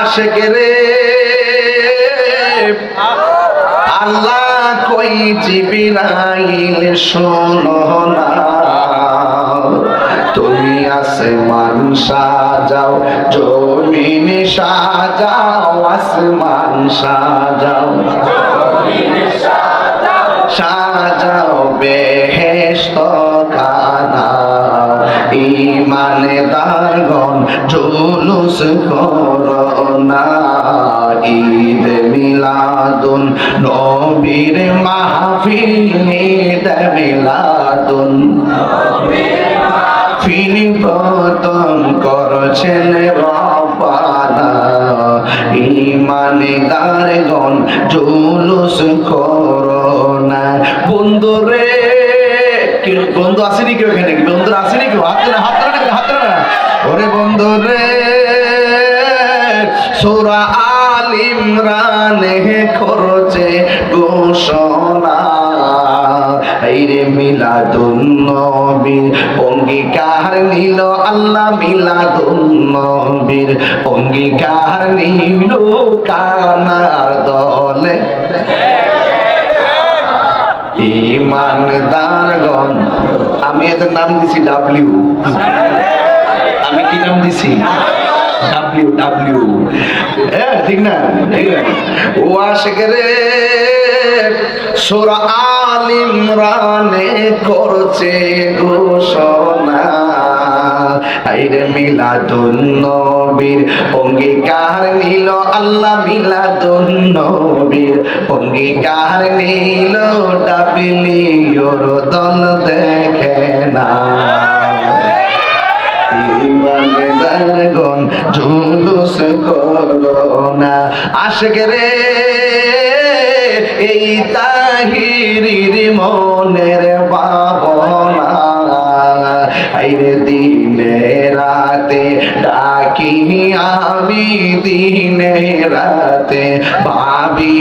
আশেক রে আল্লাহ কই জিবরাইল শোনো না, তুমি আসমান সাজাও জমিন সাজাও, আসমান সাজাও সাজাও বেহেশত খানা, ঈমানদারগণ জুলুস করো না, ঈদ মিলাদুন নবীর মাহফিল, ঈদ মিলাদুন ফিল প্রথম করছেন রব্বানা, ঈমানদারগণ জুলুস করো না। বন্ধু রে, বন্ধু আসেনি কেউ এখানে? বন্ধুরা আসেনি কেউ? হাত না, হাত না, হাত না। ওরে বন্ধু রে, সূরা আল ইমরানে করছে ঘোষণা, আইরে মিলাদুন নবীর অঙ্গীকার নিল আল্লাহ, মিলাদুন নবীর অঙ্গীকার নিল কানার দলে, ঈমানদারগণ। আমি এদের নাম দিছি ডাব্লিউ। আমি কি নাম দিছি? W, W. হ্যাঁ, ঠিক না? ঠিক না? ও আশেক রে, সূরা আল ইমরানে করছে ঘোষণা, আইরে মিলাদুন নবীর অঙ্গীকার নিল আল্লাহ, মিলাদুন নবীর অঙ্গীকার নিল ডাব্লিউর দল দেখে না, ঈমানদারগণ জুলুস করো না। আশেক রে, এই তাহিরির মনের ভাবনা, আইরে দিনে রাতে ডাকি আমি, দিনে রাতে ভাবি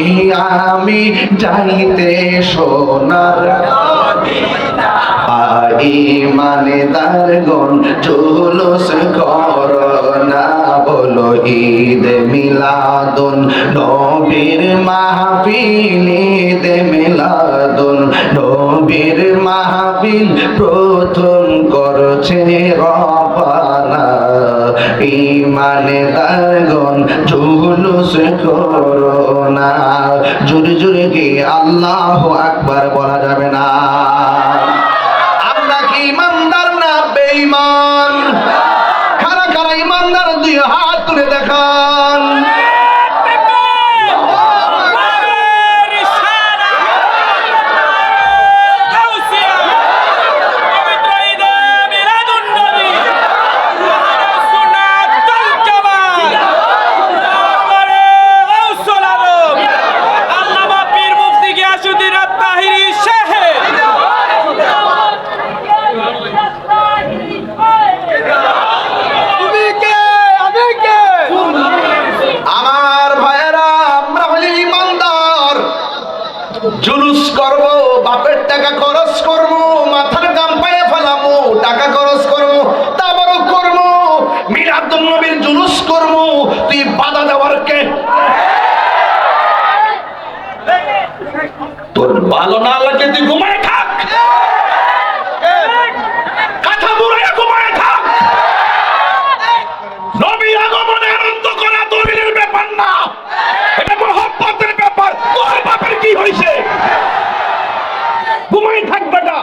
আমি যাইতে সোনার, ঈমানদারগণ জুলুস করো না, বলো ঈদ মিলাদুন নবীর মাহফিল, ঈদ মিলাদুন নবীর মাহফিল প্রথম করছে রব্বানা, ঈমানদারগণ জুলুস করো না। জোরে জোরে কি আল্লাহু আকবার বলা যাবে না? আমরা কি ইমানদার না বেঈমান? কারা কারা ইমানদার? দুই হাত তুলে দেখান। জুলুস করব, বাপের টাকা খরচ করব, মাথার গাম পায়ে ফেলামো, টাকা খরচ করব, তারপরও করব, মিলাদুন নবীর জুলুস করব। তুই বাধা দেওয়ার কে? তোর ভালো না লাগে তুই ঘুমায় থাক, কথা বুড়ায় ঘুমায় থাক। নবী আগমনে আনন্দ করা দলিলের ব্যাপার না, এটা মহব্বতের ব্যাপার। তোর বাপের কি হইছে? ঘুমাই থাক বেটা।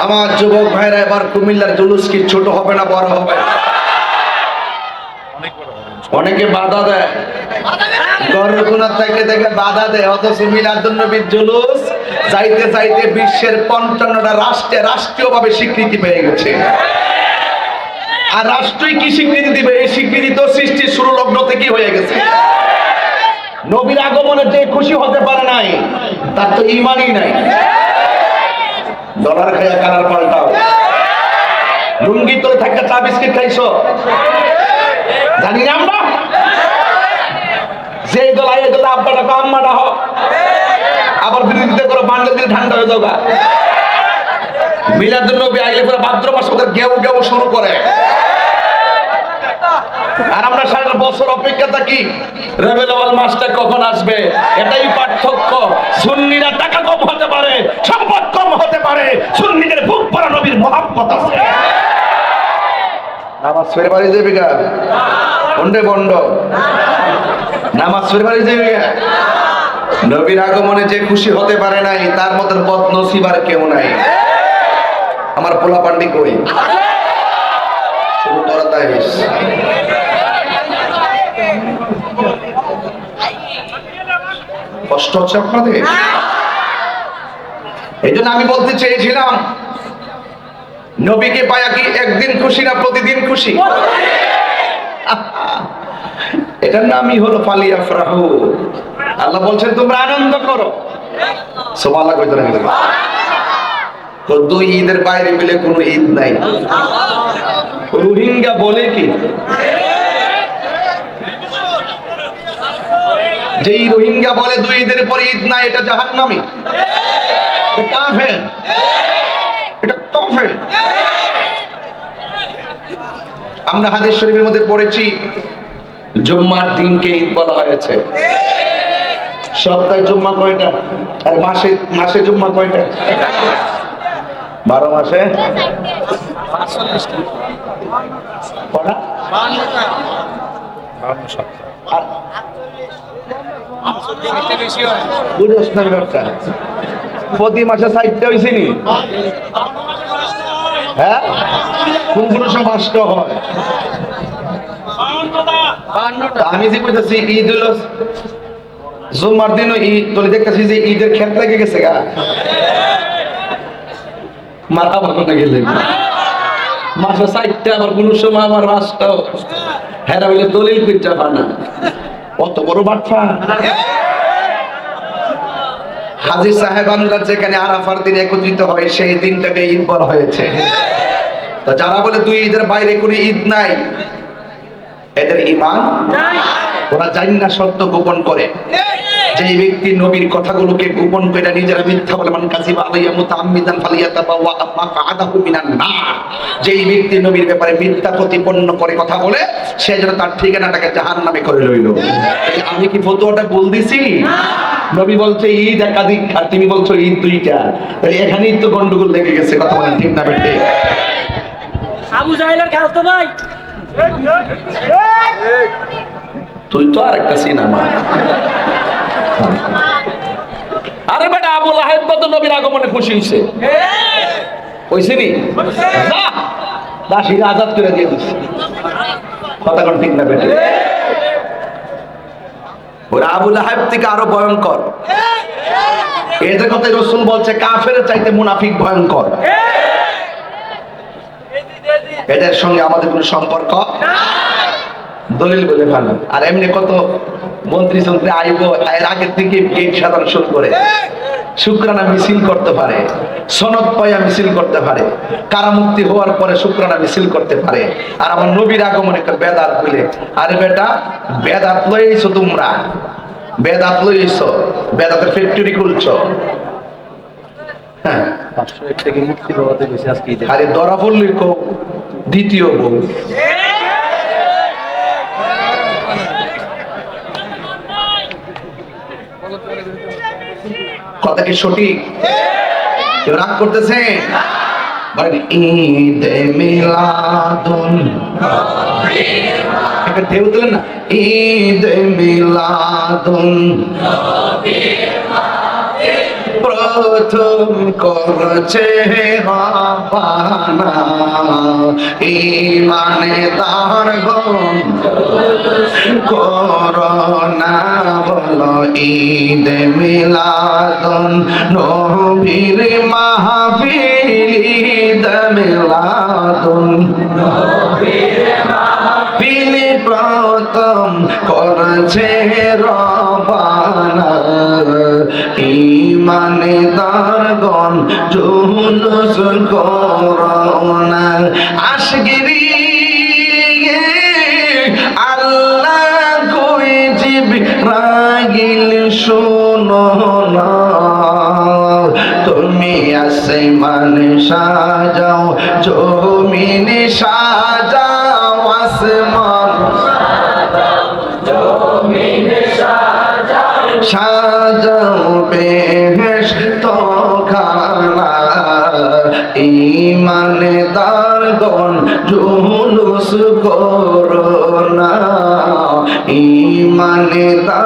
আমার যুবক ভাইরা, এবার কুমিল্লার জুলুস কি ছোট হবে না বড় হবে? অনেকে বাধা দেয়, গরগুনা থেকে থেকে বাধা দেয়, অথচ মিলাদুন নবীর জুলুস চাইতে চাইতে বিশ্বের ৫৫টা রাষ্ট্রে রাষ্ট্রীয়ভাবে স্বীকৃতি পেয়ে গেছে। আর রাষ্ট্রই কি স্বীকৃতি দিবে? এই স্বীকৃতি তো সৃষ্টির শুরু লগ্ন থেকেই হয়ে গেছে। নবীর আগমনে যে খুশি হতে পারে নাই, তার তো ঈমানই নাই। ডলার খাইয়া কালার পাল্টাও, লুঙ্গি তোলে থাকতে চা বিস্কিট খাইছো, জানি না আমরা। যে দলাই দল আব্বাটা আম্মাটা হোক, আবার বিরোধিতা করো, বাংলা দিলে ঠান্ডা হয়ে যাওয়া। মিলাদুন নবী আইলে পরে ভাদ্র মাস ওদের গেউ গেউ শুরু করে, আর আমরা সারা বছর অপেক্ষা থাকি রবিউল আউয়াল মাসটা কখন আসবে। এটাই পার্থক্য। সুন্নিরা টাকা কম হতে পারে, সম্পদ কম হতে পারে, সুন্নিদের বুক ভরা নবীর মহব্বত আছে। নামাজ ফের বাড়ি যাবে গা বন্ডে বন্ড, নামাজ ফের বাড়ি যাবে গা। নবীর আগমনে যে খুশি হতে পারে নাই তার মতন বদনসিব আর কেউ নাই। আমার পোলা পান্ডি কই শুরু করা তাই কষ্ট হচ্ছে আপনাদের। এই জন্য আমি বলতে চেয়েছিলাম নবীকে পায়া কি একদিন খুশি না প্রতিদিন খুশি? এটার নামই হলো ফালিয়াফরাহু। আল্লাহ বলছেন তোমরা আনন্দ করো। সুবহানাল্লাহ কইতে না তো দুই ঈদের বাইরে মিলে কোনো ঈদ নাই। রোহিঙ্গা বলে কি যেই রোহিঙ্গা বলে দুই ঈদের পরে ঈদ নাই এটা জাহান্নামী, এটা কাফের, এটা কাফের। আমরা হাদিস শরীফের মধ্যে পড়েছি জুম্মার দিনকে ঈদ বলা হয়েছে। সপ্তাহে জুম্মা কয়টা আর মাসে মাসে জুম্মা কয়টা? 12 মাসে কটা? 52 সপ্তাহ। বুঝোস না ব্যাপারটা? প্রতি মাসে 60টা হয়েছে নি? হ্যাঁ, কোন কোন সব 8টা হয়। আমি যে কইতাছি ঈদ হলো জুম্মার দিনও ঈদ, তোলে দেখতেছি যে ঈদের ক্ষেত লেগে গেছে গা মাথা বানানো গেলে মাসে 60টা, আবার কোন সময় আমার 5টাও। হেরা বলে দলিল কইটা বানা, কত বড় বাটফা। হাজী সাহেবানরা যেখানে আরাফার দিন একত্রিত হয় সেই দিনটাকে ঈদ বলা হয়েছে। তো যারা বলে দুই ঈদের বাইরে কোনো ঈদ নাই এদের ঈমান নাই। ওরা জানি না সত্য গোপন করে। যেই ব্যক্তি নবীর কথাগুলোকে গোপন করে নিজেরা মিথ্যা বলে, মান কাযিবা আলাইয়া মুতাআম্মিদান ফালিয়াতাবাওয়া মাকআদাহু মিনান নার। যেই ব্যক্তি নবীর ব্যাপারে মিথ্যা প্রতিপন্ন করে কথা বলে সে যেন তার ঠিকানাটাকে জাহান্নামে করে লইল। আমি কি ফতোয়াটা বল দিছি? নবী বলছে ঈদ একাধিক আর তুমি বলছো ঈদ দুইটা, এখানেই তো গন্ডগোল লেগে গেছে। কথা বলেন ঠিক না বেটে? আবু জাহেলের খালতো ভাই, তুই তো আরেকটা সিনেমা। আরে বেটা আবু লাহেব তো নবীর আগমনে খুশি হইছে, হইছে নি? যা দাসীকে আজাদ করে দিয়ে দিছে। কথা কোন ঠিক না বেটে? ওরা আবু লাহেব থেকে আরো ভয়ঙ্কর। এদের কথা রাসূল বলছে কাফের চাইতে মুনাফিক ভয়ঙ্কর। এদের সঙ্গে আমাদের কোনো সম্পর্ক দলিল বলে ভালো। আর এমনি কত মন্ত্রী সন্ত্রী আইব এর আগের থেকে গেট সাধারণ শুরু করে শুকরানা মিছিল করতে পারে, সনদ পাইয়া মিছিল করতে পারে, কারামুক্তি হওয়ার পরে শুকরানা মিছিল করতে পারে। আর আমার নবীর আগমনে একটা বেদাত বলে, আরে বেটা বেদাত লইছো তোমরা, বেদাত লইছো, বেদাতের ফ্যাক্টরি খুলছো। হ্যাঁ, 501 থেকে মুক্তি পাওয়াতে বেশি আজকে আরে ধরা পড়লি কো দ্বিতীয় বউ। কথা কি সঠিক? কেউ রাগ করতেছে? ঈদে মিলাদুন নবী, ঢেউ দিলেন না? ঈদে মিলাদুন নবী প্রথম করছে রাব্বানা, ঈমানে তার গম করোনা বলো। ঈদ মিলাদুন নবীর মাহফিল, ঈদ মিলাদুন নবীর মাহফিল প্রথম করছে রাব্বানা, ঈমানে তার গম জুলুস করোনা। আশগিরি আল্লাহ কই জিবরাইল শোনো না, তুমি আসমান সাজাও জমিন সাজাও আসমান সাজাও বেহেশত খানা ঈমানদারগণ জুলুস করোনা ঈমানদারগণ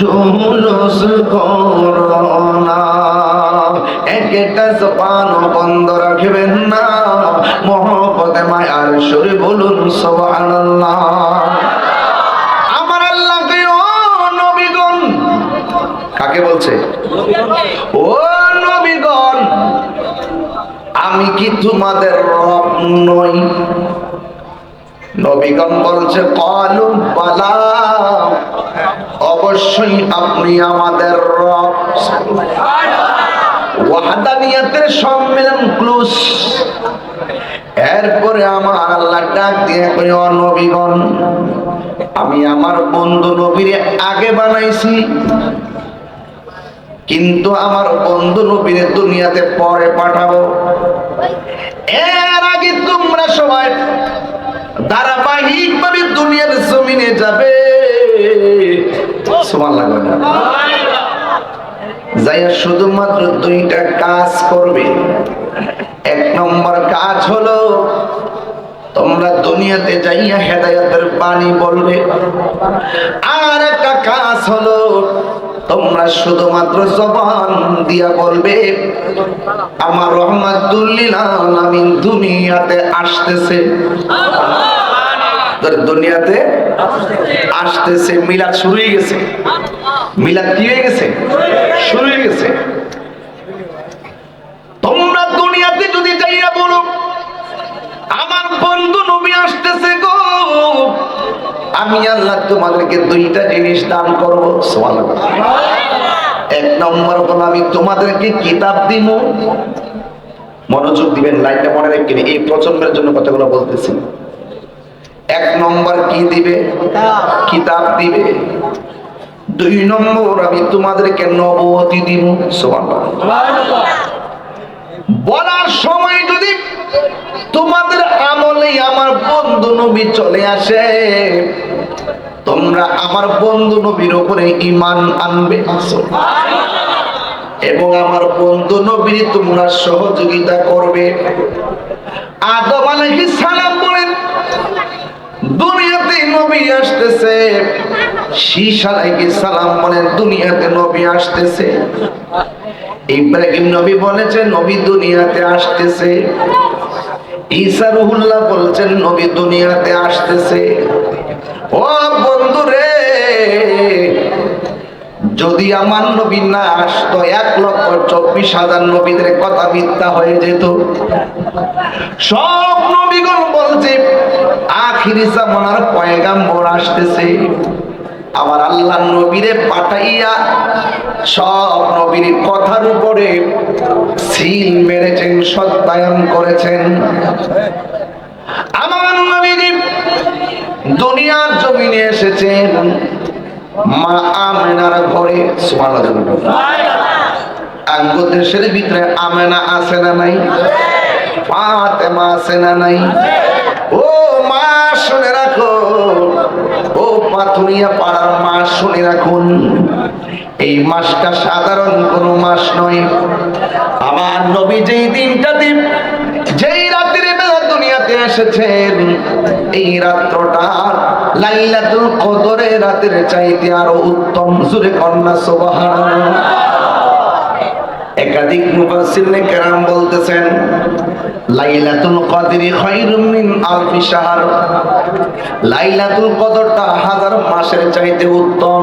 জুলুস করোনা একটা জবান বন্ধ রাখবেন না মহব্বতে মায়ার সুরে বলুন সুবহানাল্লাহ আমার আল্লাহকে ও নবীগণ কাকে বলছে ও নবীগণ আমি কি তোমাদের রব নই নবীগণ বলছে ক্বালু বালা অবশ্যই আপনি আমাদের রব ওয়াহদানিয়াতের সম্মেলন ক্লোজ এরপরে আমার আল্লাহ ডাক দিয়ে কই ও নবীগণ আমি আমার বন্ধু নবীরে আগে বানাইছি কিন্তু আমার বন্ধু নবীরে দুনিয়াতে পরে পাঠাবো এর আগে তোমরা সবাই ধারাবাহিক ভাবে দুনিয়ার জমিনে যাবে সুবহানাল্লাহ যাইয়া শুধুমাত্র দুইটা কাজ করবে এক নম্বর কাজ হলো তোমরা দুনিয়াতে যাইয়া হেদায়েতের বাণী বলবে আর একটা কাজ হলো তোমরা শুধুমাত্র জবান দিয়া বলবে আমার রাহমাতুল লিল আলামিন দুনিয়াতে আসতেছে দুনিয়াতে আসতেছে মিলাদ শুরু হয়ে গেছে মিলাদ কি হয়ে গেছে শুরু হয়ে গেছে তোমরা দুনিয়াতে যদি যাইয়া বলো আমার বন্ধু নবী আসতেছে গো আমি আল্লাহ তোমাদেরকে দুইটা জিনিস দান করব সুবহানাল্লাহ এক নম্বর হলো আমি তোমাদেরকে কিতাব দিব মনোযোগ দিবেন লাইনটা মনে রাখবেন এই প্রজন্মের জন্য কথাগুলো বলতেছি এক নম্বর কি দিবে কিতাব দিবে দুই নম্বর আমি তোমাদেরকে নবুয়তি দিব সুবহানাল্লাহ বলার সময় যদি তোমাদের আমলে আমার বন্ধু নবী চলে আসে তোমরা আমার বন্ধু নবীর উপরে ঈমান আনবে এবং আমার বন্ধু নবীর তোমরা সহযোগিতা করবে আদম আলাইহিস সালাম বলেন দুনিয়াতে নবী আসতেছে শীষ আলাইহিস সালাম বলেন দুনিয়াতে নবী আসতেছে ইব্রাহিম নবী বলেছেন নবী দুনিয়াতে আসতেছে ঈসা রুহুল্লাহ বলছেন নবী দুনিয়াতে আসতেছে ও বন্ধু রে যদি আমার নবী না আসতো 1,24,000 নবীদের কথা মিথ্যা হয়ে যেত সব নবীগণ বলছে আখিরি জামানার পয়গাম্বর আসতেছে আমার আল্লাহ নবীরে পাঠাইয়া সব নবীর কথার উপরে সিল মেরেছেন সত্যায়ন করেছেন আমার নবী দুনিয়ার জমিনে এসেছেন মা আমেনার ঘরে সুবহানাল্লাহ আঙ্গো দেশের ভিতরে আমেনা আছে না নাই ফাতেমা আছে না নাই ও মা শুনে রাখো ও পাথুরিয়া পাড়ার মা শুনে রাখুন এই মাসটা সাধারণ কোনো মাস নয় আমার নবী যেই দিনটাতে যেই রাতের বেলা দুনিয়াতে এসেছেন এই রাত্রটা লাইলাতুল কদরের রাতের চাইতে আরো উত্তম জোরে কন্যা সুবহানাল্লাহ একাধিক মুফাসসিরিনে কেরাম বলতেছেন লাইলাতুল কদরি খায়রুম মিন আলফি শাহর লাইলাতুল কদরটা হাজার মাসের চাইতে উত্তম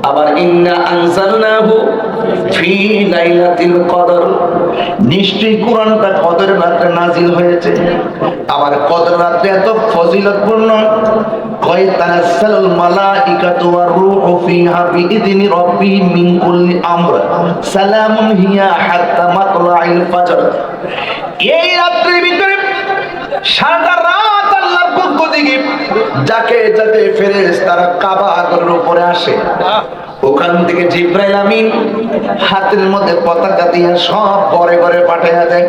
আবার ইন্না আনজালনাহু ফি লাইলাতিল কদর নিশ্চয়ই কোরআনটা কদরের রাতে নাজিল হয়েছে আবার কদর রাতে এত ফজিলতপূর্ণ কয় তানাসালুল মালাইকাতু ওয়ার রূহু ফিহা বিইذনি রাব্বিহিম মিন কুল্লি আমর সালামুন হিয়া হাত্তা মাতলাইল ফজর এই রাত্রির ভিতরে সারা রাত আল্লাহর পক্ষ থেকে যাকে যাকে ফেরেশতারা কাবা ঘরের উপরে আসে, ওখান থেকে জিব্রাইল আমিন হাতের মধ্যে পতাকা দিয়ে সব ঘরে ঘরে পাঠাইয়া দেয়।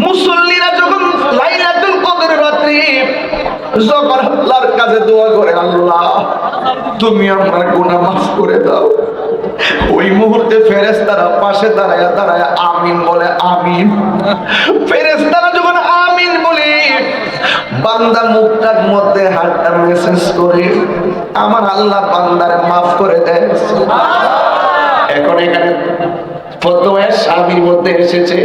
মুসল্লিরা যখন লাইলাতুল কদর রাত্রি যখন আল্লাহর কাছে দোয়া করে, আল্লাহ তুমি আমার গুনাহ মাফ করে দাও, ওই মুহূর্তে ফেরেশতারা পাশে দাঁড়ায় দাঁড়ায় আমিন বলে। আমিন। ফেরেশতারা যখন আমিন বলে, বান্দা মুখটার মধ্যে হাতটা মেসেজ করে আমার আল্লাহ বান্দারে মাফ করে দেয়। এখন এখানে ফতোয়া শামির মধ্যে এসেছে,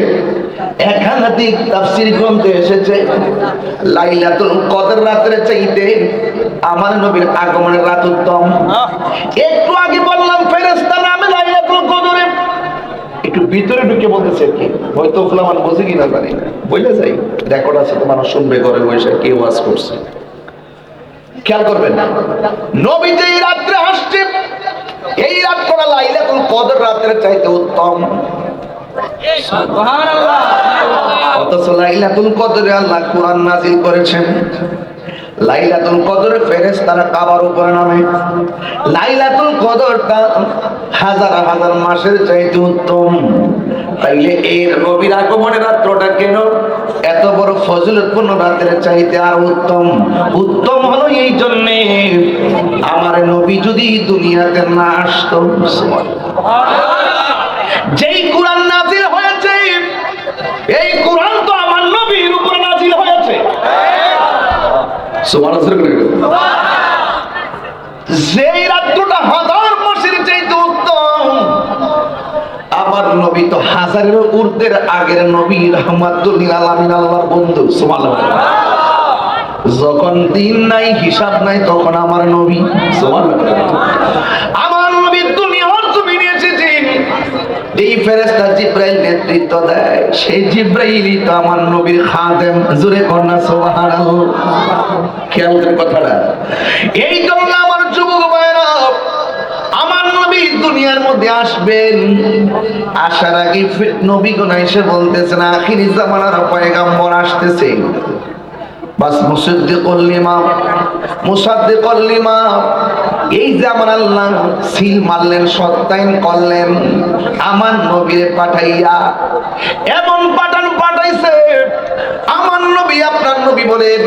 একাধিক তাফসীর গ্রন্থে এসেছে, লাইলাতুল কদর রাতের চাইতে আমার নবীর আগমনের রাত উত্তম। একটু আগে বললাম ফেরেশতা নামে লাইলাতুল কদরে, একটু ভিতরে ঢুকে বলতেছে কি, হয়তো ফুলামান বুঝে কিনা জানি না, বলে যাই রেকর্ড আছে, তো মানুষ শুনবে ঘরে বসে কে ওয়াজ করছে। খেয়াল করবেন, নবী যে এই রাত্রে আসছে, এই রাতটা লাইলাতুল কদর রাতের চাইতে উত্তম। সুবহানাল্লাহ। অথচ লাইলাতুল কদরে আল্লাহ কোরআন নাযিল করেছেন। লাইলাতুল কদরে ফেরেশতারা কাবার উপরে নামে। লাইলাতুল কদরটা হাজার হাজার মাসের চাইতে উত্তম। তাইলে এই নবীর আগমনের রাতটা কেন এত বড় ফজিলতপূর্ণ রাতের চাইতে আর উত্তম? উত্তম হলো এই জন্যে, আমার নবী যদি দুনিয়াতে না আসতো, যেই কোরআন নাযিল হয়েছে, এই কোরআন তো আমার নবীর উপর নাযিল হয়েছে। যেই রাত্রটা হাজার মাসের চাইতে উত্তম, আমার নবী তো হাজারের ঊর্ধ্বের আগের নবী, রাহমাতুল লিল আলামিন, আল্লাহর বন্ধু। সুবহানাল্লাহ। যখন দিন নাই হিসাব নাই তখন আমার নবী, সুবহানাল্লাহ, আমার নবী দুনিয়ার জমিনে এসেছেন। এই ফেরেশতা জিব্রাইল নেতৃত্ব দেয়, সেই জিব্রাইলই তো আমার নবীর খাদেম। জোরে কন্যা সুবহানাল্লাহ। খেয়াল করে কথাটা। এই জন্য আমার যুবক ভাইরা, আমার নবী দুনিয়ার মধ্যে আসবেন, আসার আগে নবীগণ এসে বলতেছেন আখিরি জামানার পয়গাম্বর আসতেছে। বাস মুসাদ্দিকুল লিমা, মুসাদ্দিকুল লিমা, এই যে আমার আল্লাহ সিল মারলেন, সত্যায়ন করলেন আমার নবীরে পাঠাইয়া, এমন পাঠাইছে আমার নবী, আপনার নবী বলেন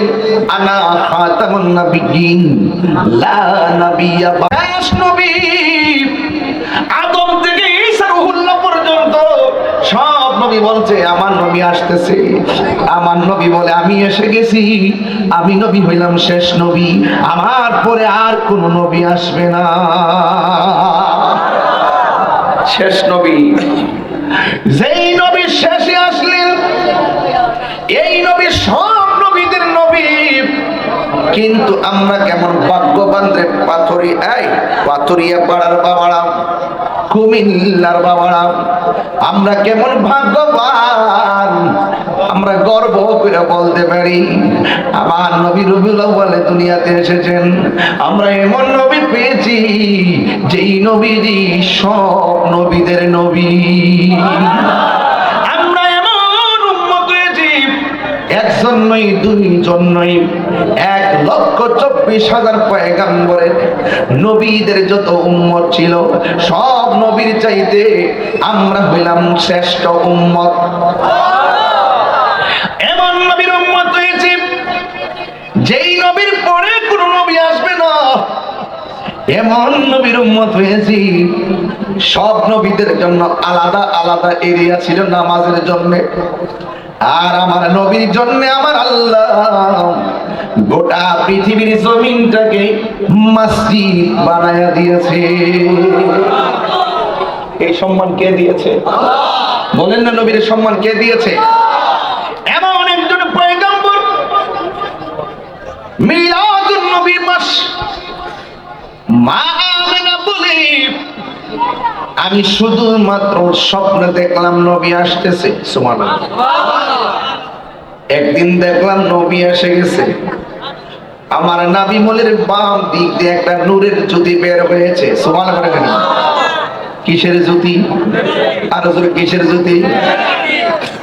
আনা খাতামুন নাবিয়্যিন লা নাবিয়্যা বা'দাশ। নবী আদম থেকে ঈসা রুহুল্লাহ পর্যন্ত সব নবী বলছে আমার নবী আসতেছে। আমার নবী বলে আমি এসে গেছি, আমি নবী হইলাম শেষ নবী, আমার পরে আর কোন নবী আসবে না। শেষ নবী, যেই নবী শেষে আসলেন, এই নবী সব নবীদের নবী। কিন্তু আমরা কেমন ভাগ্যবান রে পাথরিয়া পাড়ার বাবারা, কুমিল্লার বাবারা, আমরা কেমন ভাগ্যবান, আমরা গর্ব করে বলতে পারি আমার নবী রবিউল আউয়ালে দুনিয়াতে এসেছেন। আমরা এমন নবী পেয়েছি যেই নবীজি সব নবীদের নবী। আমরা এমন উম্মত পেয়েছি, একজন নয়, দুইজন নয়, 1,24,000 পয়গাম্বরের নবীদের যত উম্মত ছিল, সব নবীর চাইতে আমরা হইলাম শ্রেষ্ঠ উম্মত। এমন নবীর উম্মত হয়েছে যেই নবীর পরে কোন নবী আসবে না, এমন নবীর উম্মত হয়েছি সব নবীদের জন্য আলাদা আলাদা এরিয়া ছিল নামাজের জন্য, আর আমার নবীর জন্য আমার আল্লাহ গোটা পৃথিবীর জমিনটাকে মসজিদ বানায়া দিয়েছে। এই সম্মান কে দিয়েছে? বলেন না, নবীর সম্মান কে দিয়েছে? এমন একজন পয়গম্বর, মিলাদুন নবীর মাস, মা আমেনা বলে আমি শুধুমাত্র স্বপ্নে দেখলাম নবী আসতেছে। সুবহানাল্লাহ। একদিন দেখলাম নবী এসে গেছে, আমার নাবি মলের বাম দিক দিয়ে একটা নূরের জ্যোতি বের হয়েছে। সুবহানাল্লাহ। কিসের জ্যোতি? আর জোরে কিসের জ্যোতি?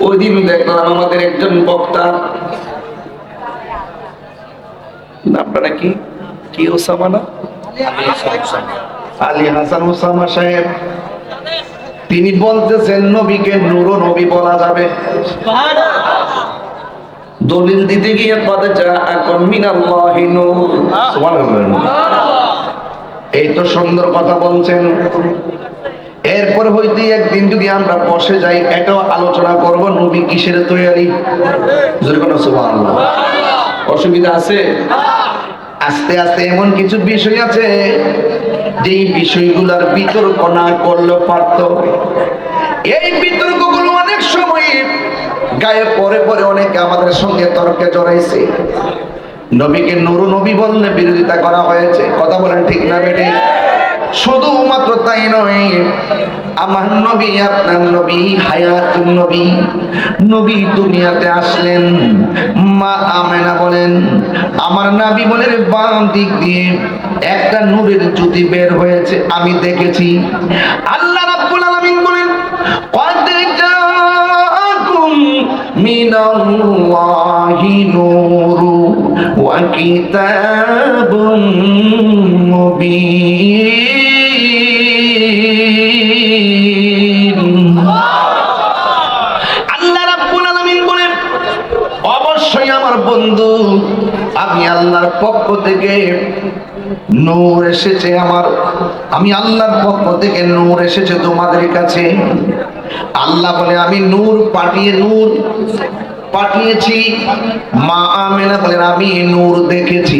ওই দিন দেখলাম আমাদের একজন বক্তা আপনারা কি কি ওসামা না আলী হাসান ওসামা সাহেব, তিনি বলতেছেন নবীকে নূর নবী বলা যাবে। দলিল দিতে গিয়ে কদ জাআকুম মিনাল্লাহি নূর, সুবহানাল্লাহ। এই তো সুন্দর কথা বলছেন। এরপর হইতে একদিন যদি আমরা বসে যাই, এটাও আলোচনা করব নবী কিসের তৈরি। জোরে বলো সুবহানাল্লাহ। অসুবিধা আছে? আস্তে আস্তে এমন কিছু বিষয় আছে যেই বিষয়গুলোর বিতর্ক না করলেও পারত। এই বিতর্কগুলো অনেক সময় গায়ে পরে পরে অনেকে আমাদের সঙ্গে তর্কে জড়াইছে। নবীকে নূর নবী বললে বিরোধিতা করা হয়েছে। কথা বলেন ঠিক না বেটে? শুধুমাত্র তাই নয়, আমার নবী আপনার নবী হায়াতুন নবী, নবী দুনিয়াতে আসলেন। মা আমেনা বলেন, আমার নবী বলেন বাম দিক দিয়ে একটা নূরের জ্যোতি বের হয়েছে, আমি দেখেছি। আল্লাহ রাব্বুল আলামিন বলেন, قد جاءكم من الله نور وكتاب مبين। আল্লাহ রাব্বুল আলামিন বলেন, অবশ্যই আমার বন্ধু, আমি আল্লাহর পক্ষ থেকে নূর এসেছে। আমি আল্লাহর পক্ষ থেকে নূর এসেছে তোমাদের কাছে। আল্লাহ বলে আমি নূর পাঠিয়েছি। মা আমেনা বলেন আমি নূর দেখেছি।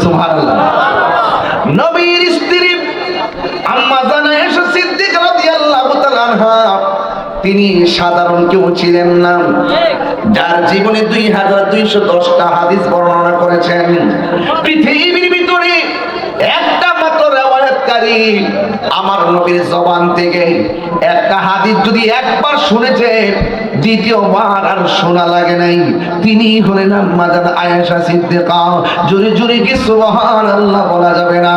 সুবহানাল্লাহ। নবীর স্ত্রী আম্মা জানা আয়েশা সিদ্দিকা রাদিয়াল্লাহু তাআলা আনহা, তিনি সাধারণ কেউ ছিলেন না, যার জীবনে 2210টা হাদিস বর্ণনা করেছেন। পৃথিবীর ভিতরে একটা মাত্র রিওয়ায়াতকারী আমার নবীর জবান থেকে একটা হাদিস যদি একবার শুনেছে, দ্বিতীয়বার আর শোনা লাগে নাই, তিনি হলেন আম্মা জানা আয়েশা সিদ্দিকা। জোরে জোরে কি সুবহানাল্লাহ বলা যাবে না?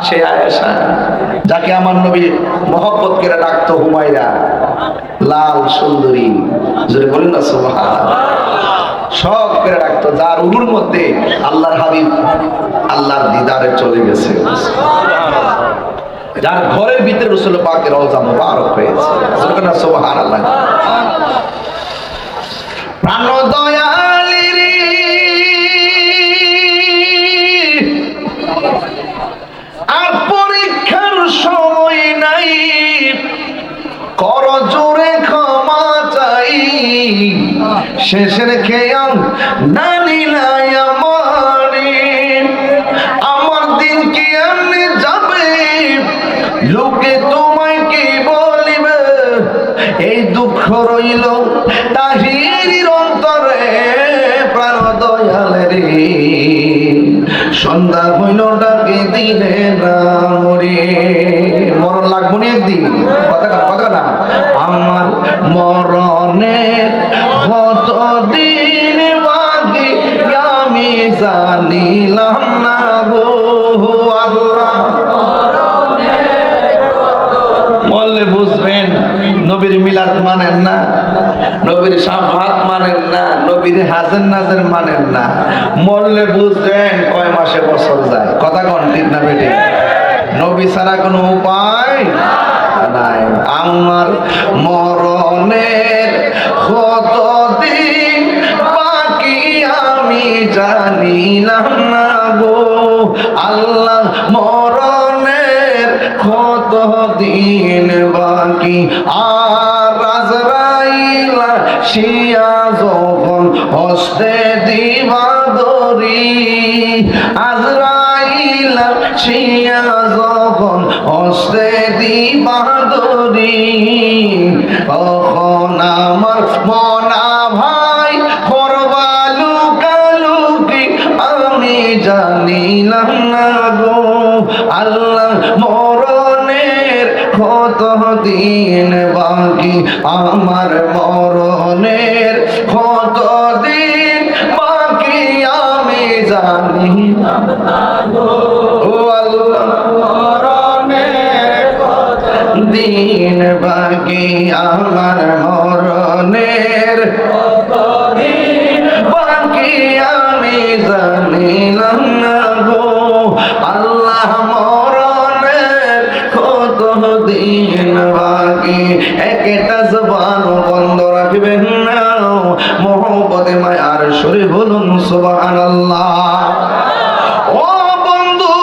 সে আয়েশা যাকে আমার নবী মহব্বত করে ডাকতো হুমায়রা, লাল সুন্দরী, জোরে বলেন না সুবহানাল্লাহ। শখ করে ডাকতো, যার উরুর মধ্যে আল্লাহর হাবিব আল্লাহর দিদারে চলে গেছে, যার ঘরের ভিতরে রাসূল পাকের রওজা মুবারক হয়েছে। জোরে না সুবহানাল্লাহ। প্রাণ দয়ালের আর পরীক্ষার সময় নাই, কর জোরে ক্ষমা চাই। শেষের খেয়াল না নিলাই আমার দিন কি এমনি যাবে, লোকে তোমায় কি বলিবে, এই দুঃখ রইল তাহিরির অন্তরে। প্রাণ দয়ালের সন্ধ্যা হইল ডাকে দিলে না মরে, মরণ লাগবো না একদিন, কথা না। আমার মরণের কত দিন বাকি আমি জানিলাম না গো আল্লাহ। বললে বুঝবেন নবীর মিলাদ মানেন না, নবীর শাফাত মানেন না, নবীর হাজার নাজার মানেন না, মরলে বুঝবেন কয় মাসে বছর যায়। কথা কোন ঠিক না বেটে? নবী ছাড়া কোনো উপায় নাই। আমার মরণের কত দিন বাকি আমি জানিলাম না গো আল্লাহ, মরণের কত দিন বাকি। আর আজরাইল শিয়া যখন হস্তে দিবা দরি, আজরাইল শিয়া যখন হস্তে দিবা দরি, তখন আমার মনা ভাই করবা লুকালুকি আমি জানিলাম না গো আল্লাহ, মরণের কত দিন বাকি। আমার মরণের কত দিন বাকি আমি জানিলাম না গো আল্লাহ, মরণের কত দিন বাকি। আমার মরণের কত দিন বাকি আমি না গো আল্লাহ মরণের কত দিন বাকি একটা জবান বন্ধ রাখবেন না মোহব্বতে মায়ার সুরে বলুন সুবহানাল্লাহ। ও বন্ধু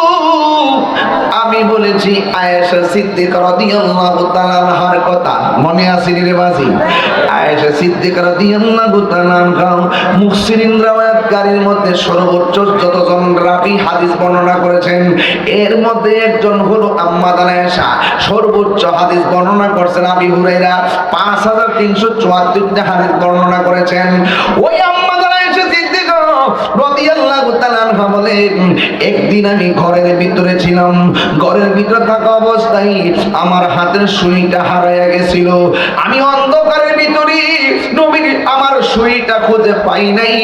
আমি বলেছি আয়েশা সিদ্দিকা রাদিয়াল্লাহু তাআলা আনহার কথা মনে আছে রে বাজি? আয়েশা সিদ্দিকা রাদিয়াল্লাহু তাআলা আনহা মুফসিরিন riwayatকারীর মধ্যে সর্বোচ্চ যতজন রাবী হাদিস বর্ণনা করেছেন এর মধ্যে একজন হলো আম্মা আয়েশা। সর্বোচ্চ হাদিস বর্ণনা করেছেন আবু হুরায়রা 5374টা হাদিস বর্ণনা করেছেন। ওই আম্মা আয়েশা সিদ্দিকা রাদিয়াল্লাহু তাআলা আনহা বলেন একদিন আমি ঘরের ভিতরে ছিলাম, ঘরের ভিতরে থাকা অবস্থায় আমার হাতের সুইটা হারায়া গেছিল। আমি অন্ধকারের ভিতরে নবীর আমার সুইটা খুঁজে পাই নাই।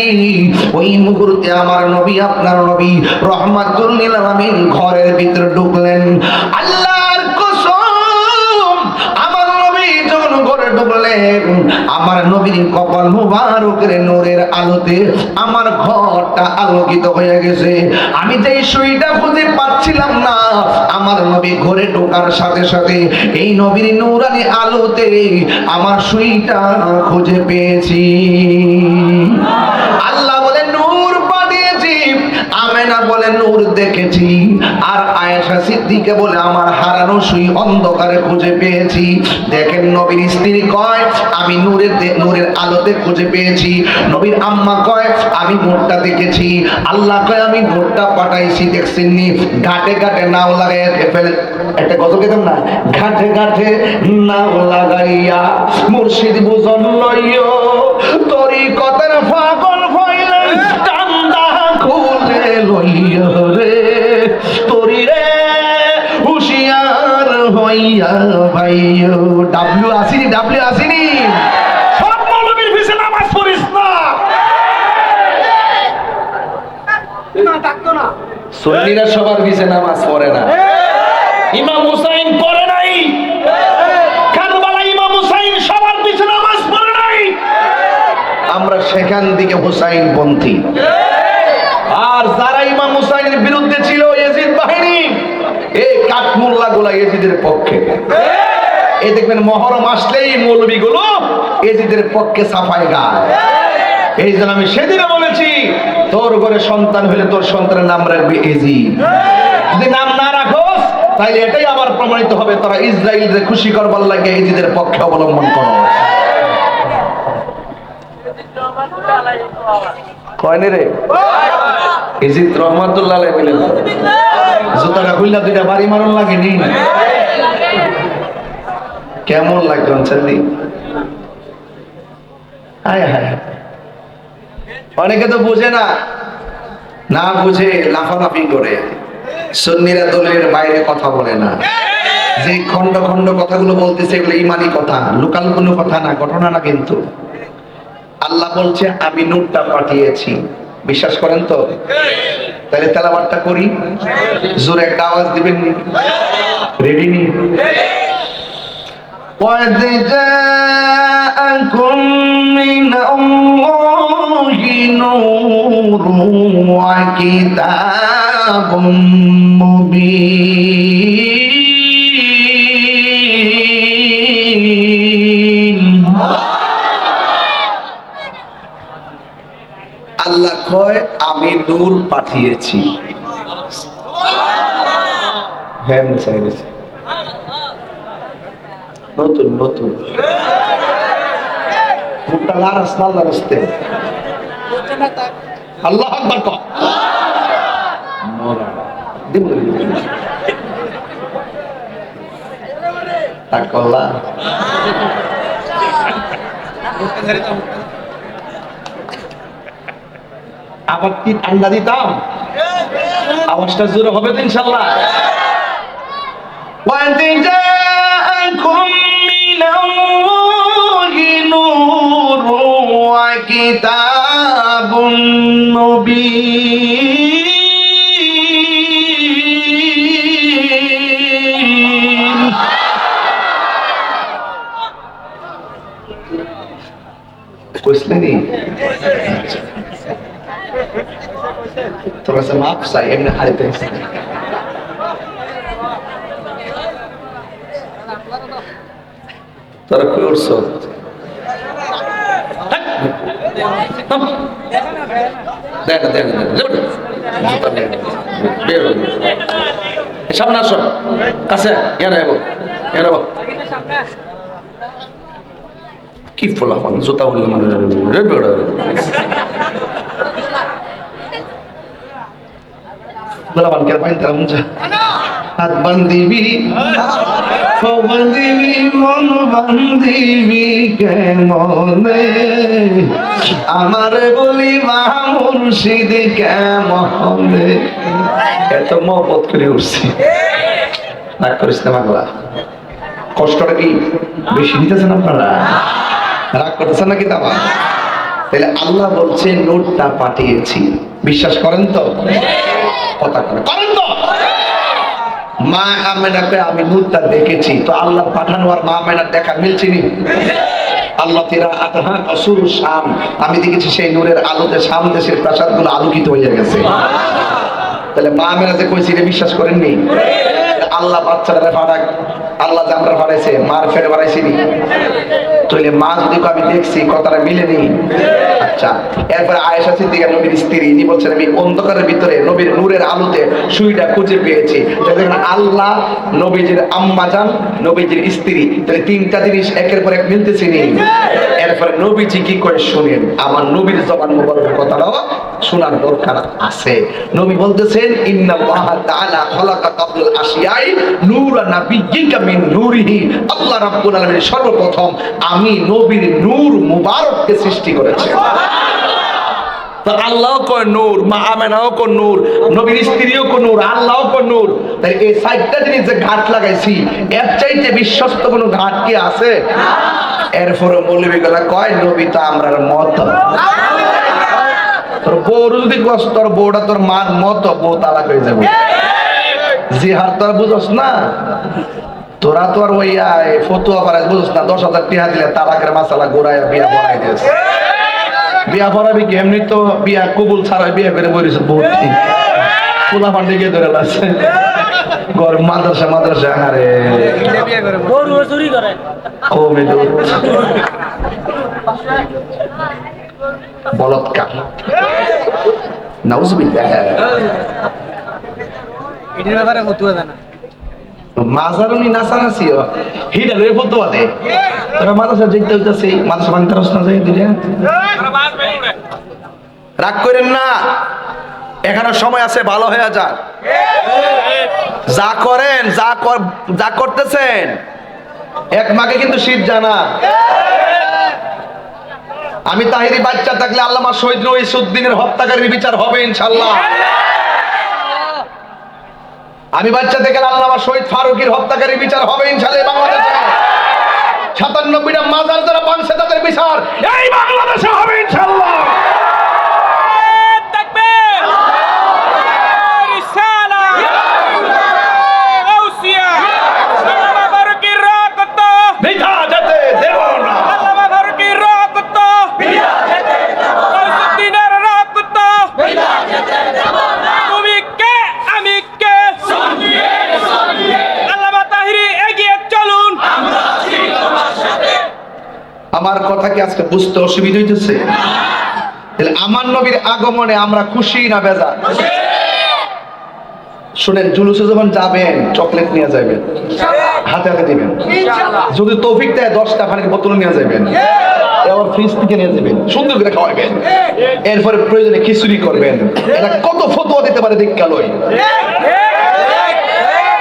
ওই মুহূর্তে আমার নবী আপনার নবী রহমাতুল লিল আলামিন ঘরের ভিতরে ঢুকলেন। আল্লাহর কসম আমার নবী যখন ঘরে ঢুকলেন আমার নবীর কপাল মুবারকের নূরের আলোতে আমার ঘরটা আলোকিত হয়ে গেছে। আমি যেই সুইটা খুঁজে পাচ্ছিলাম না আমার নবী ঘরে ঢোকার সাথে সাথে এই নবীর নূরানি আলোতে আমার সুইটা খুঁজে পেয়েছি। আল্লাহ বলে নূর পাঠিয়েছি, আমেনা বলে নূর দেখেছি, আর আয়েশা সিদ্দিকা বলে আমার হারানো সুই অন্ধকারে খুঁজে পেয়েছি। দেখেন নবীর স্ত্রী কয় আমি নূরের আলোতে খুঁজে পেয়েছি, নবীর আম্মা কয় আমি নূরটা দেখেছি, আল্লাহ কয় আমি নূরটা পাঠাইছি। দেখছেননি ঘাটে ঘাটে নাও লাগাইয়া ফেলে একটা গজল গেতাম না, ঘাটে ঘাটে নাও লাগাইয়া মুর্শিদ বুঝন লইও তোরি কথার পাগল হইলে টান্দা খুলে লইও রে তোরি রে হুশিয়ার হইয়া ভাইও। ডাব্লিউ আসিনি সব মৌলবীর পিছে নামাজ পড়িস না, সুন্নিরা সবার পিছে নামাজ পড়ে না। ইমাম হুসাইন পড়ে নাই, কারবালা ইমাম হুসাইন সবার পিছে নামাজ পড়ে নাই। আমরা সেখান থেকে হুসাইন পন্থী। আর যারা ইমাম হুসাইনের বিরুদ্ধে ছিল ইয়াজিদ বাহিনী, এই কাঠমোল্লা গুলা ইয়াজিদের পক্ষে। এই দেখবেন মহরম আসলেই মৌলবী গুলো ইয়াজিদের পক্ষে সাফাই গায়। এই জন্য আমি সেদিনও বলেছি তোর ঘরে সন্তান হলে তোর সন্তানের নাম রাখবি ইয়াজিদ। যদি নাম না রাখোস তাইলে এটাই আবার প্রমাণিত হবে তোরা ইসরায়েলকে খুশি করবার লাগে ইয়াজিদের পক্ষে অবলম্বন করো। কয়নে রে ইয়াজিদ রহমাতুল্লাহ আলাইহি বলেন জুতাটা খুললা দুইটা বাড়ি মারন লাগেনি? কেমন লাগতো চান্দি? হায় হায়, অনেকে তো বুঝে না, না বুঝে লাফালাফি করে। সুন্নিরা দলের বাইরে কথা বলে না, যে খন্ড খন্ড কথাগুলো বলতেছে এগুলো ইমানি কথা, লোকাল কোনো কথা না, ঘটনা না। কিন্তু আল্লাহ বলছে আমি নূরটা পাঠিয়েছি, বিশ্বাস করেন তো? তাহলে তেলাওয়াতটা করি, জোরে একটা আওয়াজ দিবেন। রেডি নি? وَقَدْ جَاءَكُم مِّنَ اللَّهِ نُورٌ وَكِتَابٌ مُّبِينٌ। আল্লাহ কয় আমি নূর পাঠিয়েছি। হ্যাঁ চাইছে নতুন নতুন আল্লাহ আকবার কর। আবার কি ঠান্ডা দিতাম, আওয়াজটা জোরে হবে তো ইনশাল্লাহ। كتاب مبين। বুঝলেনি? তোর কাছে মাপ চাই, এমনি হারিতে তোরা কি করছ? সামনে আসো, কাছে কি ফোলা জুতা বললে বানকের পাইন তারা মুজা হাত বান্দিবি বান্দিবি মন বান্দিবি কেমনে আমার বলি মা মুর্শিদ কেমনে। এত মহব্বত করে উঠছি, রাগ করিস না বাংলা। কষ্টটা কি বেশি নিতেছেন আপনারা? রাগ করতেছেন নাকি? তাবা তাহলে আল্লাহ বলছে নূরটা পাঠিয়েছি, বিশ্বাস করেন তো? কথা করেন তো? মা আমেনাকে আমি নূরটা দেখেছি, তো আল্লাহ পাঠানো আর মা আমেনার দেখা মিলছে নি? আল্লাহ তেরা আতহা আসুর শাম, আমি দেখেছি সেই নূরের আলোতে শাম দেশের প্রাসাদগুলো আলোকিত হয়ে গেছে। তাহলে মা আমেনা যে কইছি রে, বিশ্বাস করেননি? আল্লাহ বাচ্চারা ফাড়াক, আল্লাহ যে আমরা ফাড়াইছে মার ফেড়ে বাড়াইছিনি, তাহলে মা যদি আমি দেখছি কথাটা মিলেনি। আচ্ছা, এরপরে আয়েশা সিদ্দিকা নবীর স্ত্রী, ইনি বলছেন আমি অন্ধকারের ভিতরে নবীর নূরের আলোতে সুইটা খুঁজে পেয়েছি। আল্লাহ, নবীজির আম্মা জান, নবীজির স্ত্রী, তাহলে তিনটা জিনিস একের পর এক মিলতেছে নি। এরপরে নবীজি কি করে শুনেন, আমার নবীর জবান মুবারকের কথাটাও শোনার দরকার আছে। নবী বলতেছেন ইন্নাল্লাহ তাআলা খালাকা কাবলাল আশিয়াই নূরা নাবিয়্যিকা মিন নূরিহি, আল্লাহ রাব্বুল আলামিন সর্বপ্রথম আমি নবীর নূর মুবারককে সৃষ্টি করেছি। তো আল্লাহও কয় নূর, মা আমেনাও কয় নূর, নবীর স্ত্রীও কয় নূর, আল্লাহও কয় নূর। তাই এই সাইডটা জিনিস যে ঘাট লাগাইছি, এর চাইতে বিশ্বস্ত কোনো ঘাট কি আছে? এরপরে মৌলবীগুলা কয় নবী তো আমরার মত। তোর বউর যদি কষ্ট, তোর বউটা তোর মার মত, বউ তালাক হয়ে যাবে। জিহার তোর বুঝস না, তোরা তো আর ওই ফতুয়া পারাই বুঝস না, 10,000 টাকা দিলে তালাকের মাসালা গোড়ায় বিয়া ভরাই দিয়েছে। বিয়া ভরাবি কি? এমনি তো বিয়া কবুল ছাড়াই বিয়া করে বলিস ভর্তি পোলা পান্ডে গিয়ে ধরে লাগছে ঘর মাদ্রাসা হারে কমে বলৎকার নাউজুবিল্লাহ। এটার ব্যাপারে ফতুয়া জানা মাজারুনি নাসানাসি হিডা লয়ে ফতুয়া দে। তোরা মাদ্রাসা যেতে হইতাছে, মাদ্রাসা ভাঙতে রস না যায় দিলে রাগ করেন না, এখানে সময় আছে, ভালো হয়ে যাক। যা করেন, যা করতেছেন, এক মাকে কিন্তু শীত জানা। আমি তাহিরি বাচ্চা থাকলে আল্লামা শহীদ রইসউদ্দিনের হত্যাকারীর বিচার হবে ইনশাআল্লাহ। আমি বাচ্চা থেকে আল্লামা শহীদ ফারুকের হত্যাকারীর বিচার হবে ইনশাআল্লাহ। বাংলাদেশে 97টা মাজার যারা ভাঙছে তাদের বিচার এই বাংলাদেশে হবে ইনশাআল্লাহ। আমার কথা কি আজকে বুঝতে অসুবিধা হইতেছে? তাহলে আমার নবীর আগমনে আমরা খুশি না বেজার? শুনেন, জুলুসে যখন যাবেন চকলেট নিয়ে যাবেন, হাতে হাতে দিবেন। যদি তৌফিক দেয় 10টা পানির বোতল নিয়ে যাবেন, এবার ফ্রিজ থেকে নিয়ে যাবেন, সুন্দর করে খাওয়াবেন। এরপরে প্রয়োজনে খিচুড়ি করবেন। এটা কত ফতোয়া দিতে পারে দীক্ষা লই,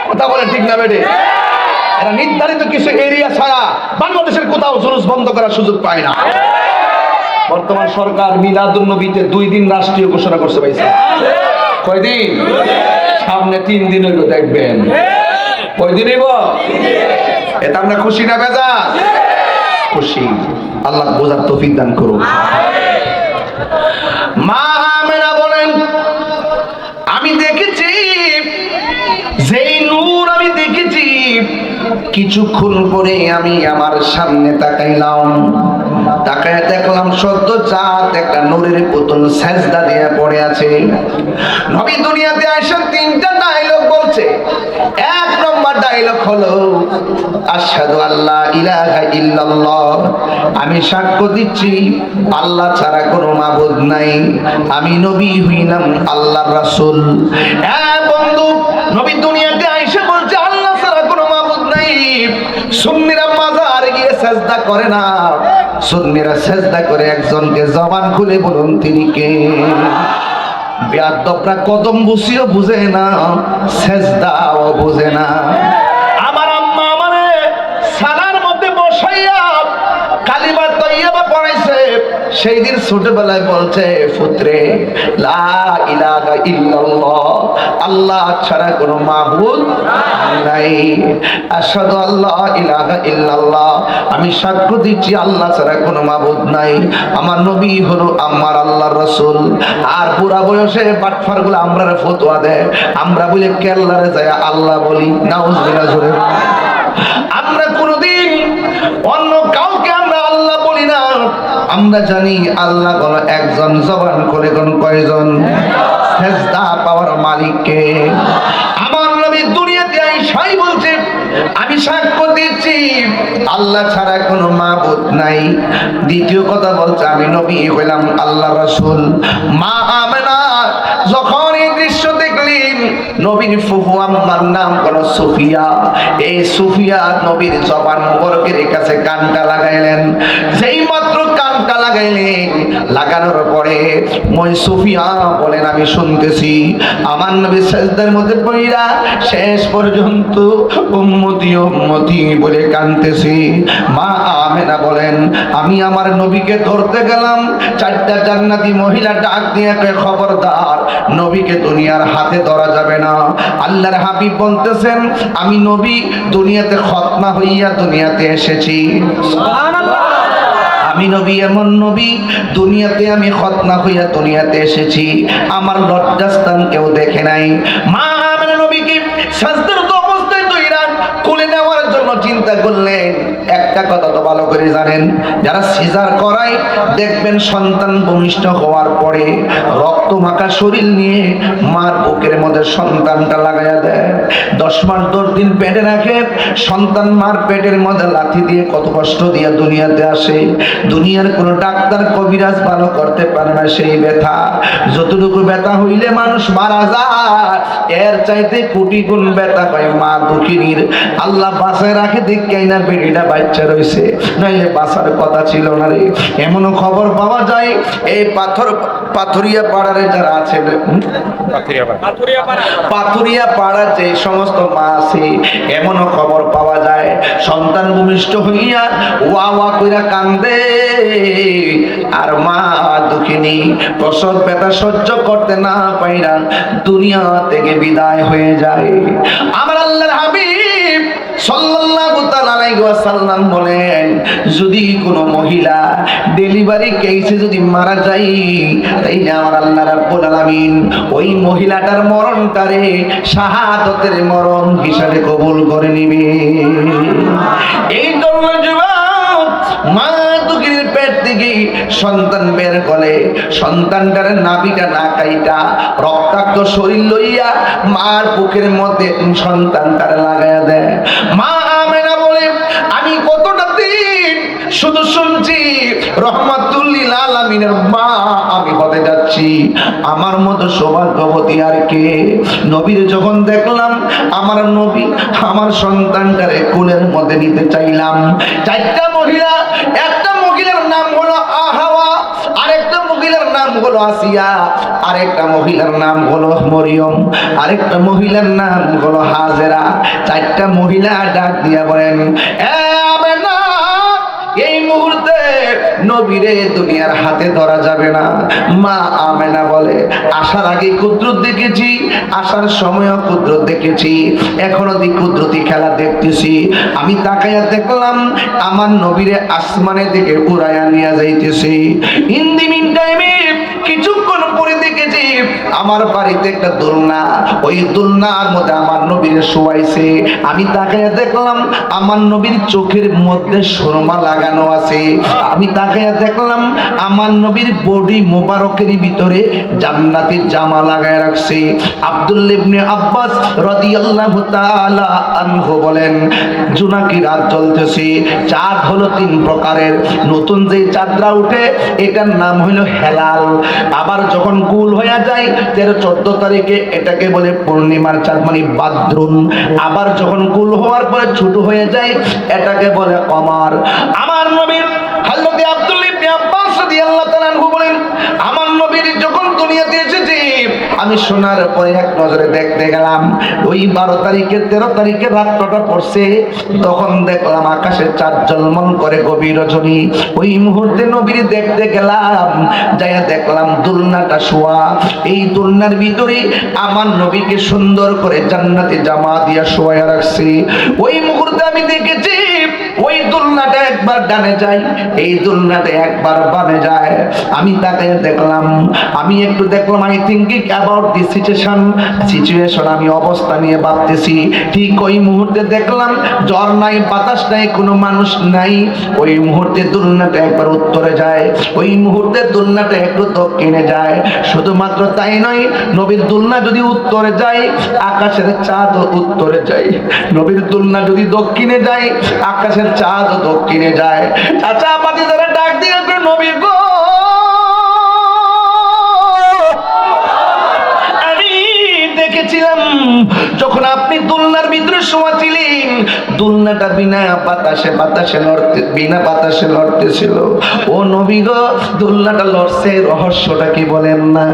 কথা বলে ঠিক না বেটে? এরা নির্ধারিত কিছু এরিয়া ছাড়া বাংলাদেশের কোথাও জুলুস বন্ধ করার সুযোগ পায় না। বর্তমান সরকার মিলাদুন নবীতে 2 দিন রাষ্ট্রীয় ঘোষণা করছে ভাইসা। কয়দিন? সামনে 3 দিন হইলো, দেখবেন কয়দিন হইব। এটা আমরা খুশি না বেজার? খুশি। আল্লাহ বোঝার তৌফিক দান করুন। মা আমেনা বলেন আমি দেখেছি যেই নূর আমি দেখেছি, কিছুক্ষণ পরে আমি আমার সামনে তাকাইলাম, তাকায় দেখলাম সদ্য চাঁদ একটা নূরের পুতুল সেজদা দিয়ে পড়ে আছে। নবী দুনিয়াতে আইসা তিনটা ডায়লগ বলছে। এক নম্বর ডায়লগ হলো আশহাদু আল্লা ইলাহা ইল্লাল্লাহ, আমি সাক্ষ্য দিচ্ছি আল্লাহ ছাড়া কোনো মাবুদ নাই, আমি নবী হইলাম আল্লাহর রাসূল। বন্ধু, নবী দুনিয়াতে আইসা বলছে আল্লাহ ছাড়া কোনো মাবুদ নাই। সুন্নিরা মাজার গিয়ে সেজদা করে না, সুন্নিরা সেজদা করে একজনকে। জবান খুলে বলুন তিনি কে? বেয়াদবরা কদম বুঝিও বুঝে না, সেজদাও বুঝে না। আমার আম্মা আমারে সালার মধ্যে বসাইয়া কালিমা তাইয়্যিবা পড়াইছে। সেই দিন ছোটবেলায় বলছে, পুত্রে লা ইলাহা ইল্লাল্লাহ, আল্লাহ ছাড়া কোনো মাবুদ নাই। আশহাদু আল্লা ইলাহা ইল্লাল্লাহ, আমি সাক্ষ্য দিচ্ছি আল্লাহ ছাড়া কোনো মাবুদ নাই, আমার নবী হলো আমার আল্লাহর রাসূল। আর বুড়া বয়সে বাটফারগুলো আমরা ফতোয়া দেয়, আমরা বলি কেল্লারে যায় আল্লাহ বলি, নাউজুবিল্লাহ জোরে। আমরা কোনদিন অন্য কাউকে আমরা আল্লাহ বলি না। আমরা জানি আল্লাহ কোন একজন, জবান করে কোন কয়জন? সেজদা পাওয়ার মালিককে। আমার নবী দুনিয়াতে আইসাই বলছে আমি সাক্ষ্য দিচ্ছি আল্লাহ ছাড়া কোনো মাবুদ নাই। দ্বিতীয় কথা বলছে আমি নবী হইলাম আল্লাহর রাসূল। মা আমেনা যখন এই দৃশ্য দেখলেন, নবীর ফুফু আম্মার নাম হলো সুফিয়া। এই সুফিয়া নবীর জবান মুবারকের কাছে কানটা লাগাইলেন। যেই মাত্র কানটা লাগাইলেন, লাগানোর পরে মই সুফিয়া বলেন আমি শুনতেছি আমার নবী সেজদার মধ্যে পড়িরা শেষ পর্যন্ত উম্মতি উম্মতি বলে কাঁদতেছি। মা আমেনা বলেন আমি আমার নবীকে ধরতে গেলাম, চারটা জান্নাতি মহিলা ডাক দিয়ে কয় খবরদার, নবীকে দুনিয়ার হাতে ধরা যাবে না। আল্লাহর হাবিব বলতেছেন আমি নবী দুনিয়াতে খতনা হইয়া দুনিয়াতে এসেছি। সুবহানাল্লাহ। আমি নবী এমন নবী, দুনিয়াতে আমি খতনা হইয়া দুনিয়াতে এসেছি, আমার লজ্জাস্থান কেউ দেখে নাই। মা আমেনা নবীকে সাজদারত অবস্থায় ধইরা কোলে নেওয়ার জন্য চিন্তা করলেন। একটা কথা তো ভালো করে জানেন, যারা সিজার করায় দেখবেন সন্তান ভূমিষ্ঠ হওয়ার পরে রক্ত মাখা শরীর নিয়ে মার বুকের মধ্যে সন্তানটা লাগাইয়া দেয়। 10 মাস 10 দিন পেটে রাখে সন্তান, মার পেটের মধ্যে লাথি দিয়ে কত কষ্ট দিয়ে দুনিয়াতে আসে। দুনিয়ার কোনো ডাক্তার কবিরাজ ভালো করতে পারে না সেই ব্যথা। যতটুকু ব্যথা হইলে মানুষ মারা যায়, এর চাইতে কোটি গুণ ব্যথা হয় মা দুঃখিনীর। আল্লাহ বাঁচায় রাখে দেখাই না বেড়িটা বাচ্চা রয়েছে, নাইলে বাঁচার কথা ছিল না রে। এমনও খবর পাওয়া যায় এই পাথুরিয়া পাড়ার যারা আছেন, পাথুরিয়া পাড়ার যে সমস্ত মা আছে, এমনও খবর পাওয়া যায় সন্তান ভূমিষ্ঠ হইয়া ওয়া ওয়া কইরা কান্দে, আর মা দুঃখিনী প্রসব ব্যথা সহ্য করতে না পাইরা দুনিয়া থেকে বিদায় হয়ে যায়। আমার আল্লাহর হাবিব সাল্লাল্লাহু তাআলা আলাইহি ওয়াসাল্লাম বলেন যদি কোনো মহিলা ডেলিভারি কেসে যদি মারা যায়, তাইলে আমার আল্লাহ রাব্বুল আলামিন ওই মহিলাটার মরণটারে শাহাদাতের মরণ হিসাবে কবুল করে নিবে। এই জন্য যুবক, মা দুঃখিনীর পেট থেকে সন্তান বের করে সন্তানটার নাভিটা না কাইটা রক্তাক্ত শরীর লইয়া মার বুকের মধ্যে সন্তানটার লাগাইয়া দেয়। মা আমেনা বলে আমি কতটা দিন শুধু শুনছি রহমাতুল লিল আলামিনের মা আমি হতে যাচ্ছি, আমার মতো সৌভাগ্যবতী আর কে? নবীর যখন দেখলাম আমার নবী আমার সন্তানটারে কোলের মধ্যে নিতে চাইলাম, চারটা মহিলা, একটা মহিলার নাম হলো আহাওয়া, আরেকটা মহিলার নাম হলো আসিয়া, আরেকটা মহিলার নাম হলো মরিয়ম, আরেকটা মহিলার নাম হলো হাজেরা। চারটা মহিলা ডাক দিয়া বলেন এই মুহূর্তে নবীরে দুনিয়ার হাতে ধরা যাবে না। মা আমেনা বলে আসার আগে কুদরত দেখেছি, আসার সময়ও কুদরত দেখেছি, এখনো কুদরতি খেলা দেখতেছি। আমি তাকাইয়া দেখলাম আমার নবীরে আসমানের দিকে উড়াইয়া নিয়ে যাইতেছি। ইন দি মিন টাইমে কিছুক্ষণ পরে দেখেছি আমার বাড়িতে একটা দোলনা, ওই দোলনার মধ্যে আমার নবীর শোয়াইছে। আমি তাকাইয়া দেখলাম আমার নবীর চোখের মধ্যে সুরমা লাগানো আছে। আমি তাকাইয়া দেখলাম আমার নবীর বডি মোবারকের ভিতরে জান্নাতি জামা লাগায় রাখছে। আব্দুল্লাহ ইবনে আব্বাস রাদিয়াল্লাহু তাআলা আনহু বলেন, জোনাকি রাত জ্বলতেছে, চাঁদ হলো 3 প্রকারের। নতুন যে চাঁদরা উঠে এটার নাম হলো হেলাল। আবার যখন গুল হয়ে যায় 13-14 তারিখে এটাকে বলে পূর্ণিমার চাঁদ, মানে বাদরুন। আবার যখন গুল হওয়ার পরে ছোট হয়ে যায় এটাকে বলে কমার। আমার নবীর হযরত আব্দুল্লাহ ইবনে আব্বাস রাদিয়াল্লাহু তাআলা আনহু বলেন, আমার নবীর যখন দুনিয়াতে এসেছে আমি শোনার পরে এক নজরে দেখতে গেলাম। ওই 12 তারিখের 13 তারিখের রাতটা পড়ছে, তখন দেখলাম আকাশে চাঁদ ঝলমল করে গভীর রজনী। ওই মুহূর্তে নবীর দেখতে গেলাম, যাইয়া দেখলাম দোলনাটা শোয়া। এই দোলনার ভিতরে আমার নবীকে সুন্দর করে জান্নাতি জামা দিয়া শোয়া রাখছি। ওই মুহূর্তে আমি দেখেছি ওই দোলনাটা একবার ডানে যায়, এই দোলনাটা একবার বামে যায়। আমি তাকে দেখলাম, আমি একটু দেখলাম, I thinking about this situation, আমি অবস্থা নিয়ে ভাবতেছি। ঠিক ওই মুহূর্তে দেখলাম জ্বর নাই, বাতাস নাই, কোনো মানুষ নাই। ওই মুহূর্তে দোলনাটা একবার উত্তরে যায়, ওই মুহূর্তে দোলনাটা একটু দক্ষিণে যায়। শুধুমাত্র তাই নয়, নবীর দোলনা যদি উত্তরে যায় আকাশের চাঁদ উত্তরে যায়, নবীর দোলনা যদি দক্ষিণে যায় আকাশের চাঁদ দক্ষিণে যায়। চাচা পাতি যারা ডাক দিয়ে নবী গো, দেখেছিলাম যখন আপনি দোলনার ভিতরে শোয়া ছিলেন, দোলনাটা বিনা বাতাসে লড়তেছিল। ও নবী গো, দোলনাটা লড়ছে, রহস্যটা কি বলেন না?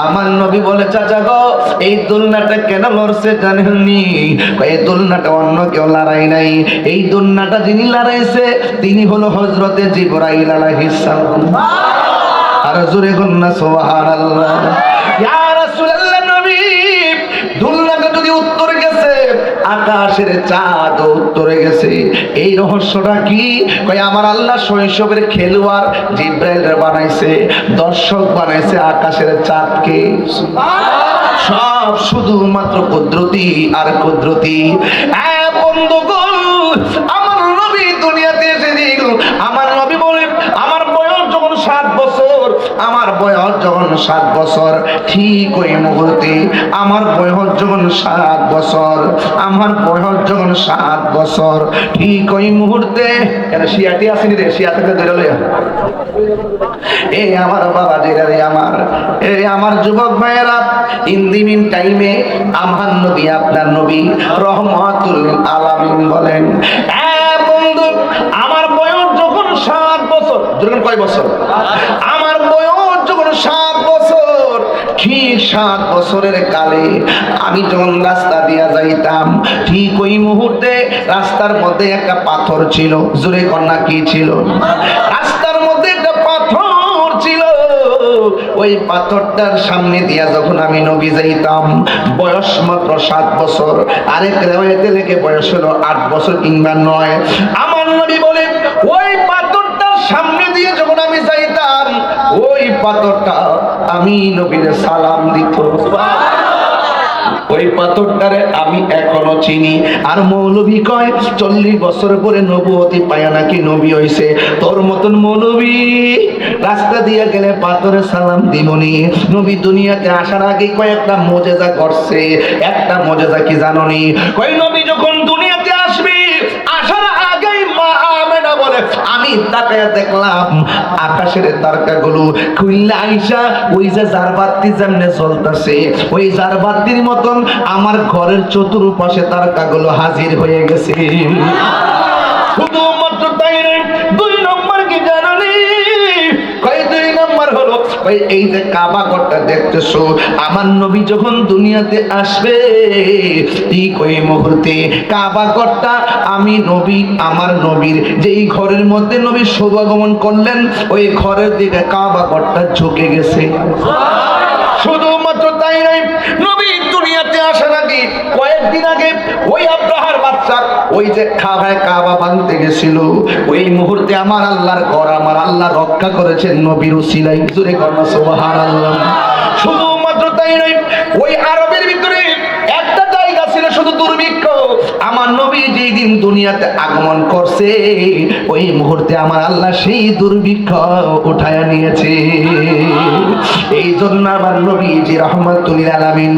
আমার নবী বলে, চাচা গো, এই দোলনাটা কেন লড়ছে জানেননি? এই দোলনাটা অন্য কেউ লড়াই নাই, এই দোলনাটা যিনি লড়াইছে তিনি হলো হযরতে জিবরাইল আলাইহিস সালাম। আর জোরে কন্যা সুবহানাল্লাহ। ইয়া রাসূলুল্লাহ, নবী দোলনাটা যদি উত্তরে গেছে আকাশের চাঁদ উত্তরে গেছে, এই রহস্যটা কি? কই আমার আল্লাহ শৈশবের খেলোয়াড় জিবরাইল বানাইছে, দর্শক বানাইছে আকাশের চাঁদকে। সব শুধুমাত্র কুদরতি আর কুদরতি। বন্ধুগণ, আমার নবী দুনিয়াতে এসেছিল, আমার নবী বলেন আমার বয়স যখন 7 বছর, আমার বয়স যখন 7 বছর, ঠিক ওই মুহূর্তে আমার বয়স যখন 7 বছর, আমার বয়স যখন 7 বছর, ঠিক ওই মুহূর্তে কেন শিয়াটি আসেনি রে, শিয়া থেকে ধরে লইয়া এই আমার বাবা যেটা রে, আমার যুবক ভাইয়েরা, ইন দি মিন টাইমে আমার নবী, আপনার নবী রহমাতুল আলামিন বলেন, বন্ধু আমার বয়স যখন 7 বছর, যখন কয় বছর? আমার বয়স যখন 7 বছর, ঠিক 7 বছরের কালে আমি যখন রাস্তা দিয়া যাইতাম, ঠিক ওই মুহূর্তে রাস্তার মধ্যে একটা পাথর ছিল। জোরে কন্যা কি ছিল? রাস্তার মধ্যে একটা পাথর ছিল। ওই পাথরটার সামনে দিয়া যখন আমি নবী যাইতাম, বয়স মাত্র 7 বছর, আরেক রেওয়ায়েতে লেখে বয়স হলো 8 বছর কিংবা 9। আমার নবী বলে ওই পাথরটার সামনে দিয়ে যখন আমি যাইতাম, ওই পাথরটা আমি নবীর সালাম দিত। ওই পাথরটারে আমি এখনো চিনি। আর মৌলভী কয় 40 বছর পরে নবুয়তি পায়া নাকি নবী হইছে। তোর মতন মৌলভী রাস্তা দিয়ে গেলে পাথরে সালাম দিবনি। নবী দুনিয়াতে আসার আগে কয়েকটা মুজিজা করছে। একটা মুজিজা কি জানোনি? কয় নবী যখন দুনিয়াতে আসবে, আসার আগেই মা আমেনা বলে আমি তাকায়া দেখলাম আকাশের তারকাগুলো খুইলা আইসা ওই যে জারবাতি যেমনে জ্বলতাছে, ওই জারবাতির মতন আমার ঘরের চতুর্পাশে তারকাগুলো হাজির হয়ে গেছে। শুধুমাত্র তাই নয়, 2 নম্বর কি জানালি? কয় 2 নম্বর হলো ওই এই যে কাবা ঘরটা দেখতেছো, আমার নবী যখন দুনিয়াতে আসবে ঠিক ওই মুহূর্তে কাবা ঘরটা আমি নবী, আমার নবীর যেই ঘরের মধ্যে নবী শুভাগমন করলেন, ওই ঘরের দিকে কাবা ঘরটা ঝুঁকে গেছে। শুধুমাত্র তাই নয়, নবী দুনিয়াতে আসার আগে কয়েকদিন আগে ওই আব্রাহার বাচ্চা ওই যে কাবা ভাঙতে গেছিল, ওই মুহূর্তে আমার আল্লাহর ঘর আমার আল্লাহ রক্ষা করেছেন নবীর উসিলায়। জোরে কর না সুবহানাল্লাহ। শুধুমাত্র তাই নয়, ওই আরবের ভিতরে একটা জায়গা ছিল শুধু দুর্ভিক্ষ। আমার নবী যেই দিন দুনিয়াতে আগমন করছে, ওই মুহূর্তে আমার আল্লাহ সেই দুর্ভিক্ষ উঠায়া নিয়েছে। এই জন্য আমার নবী যে রহমাতুল লিল আলামিন,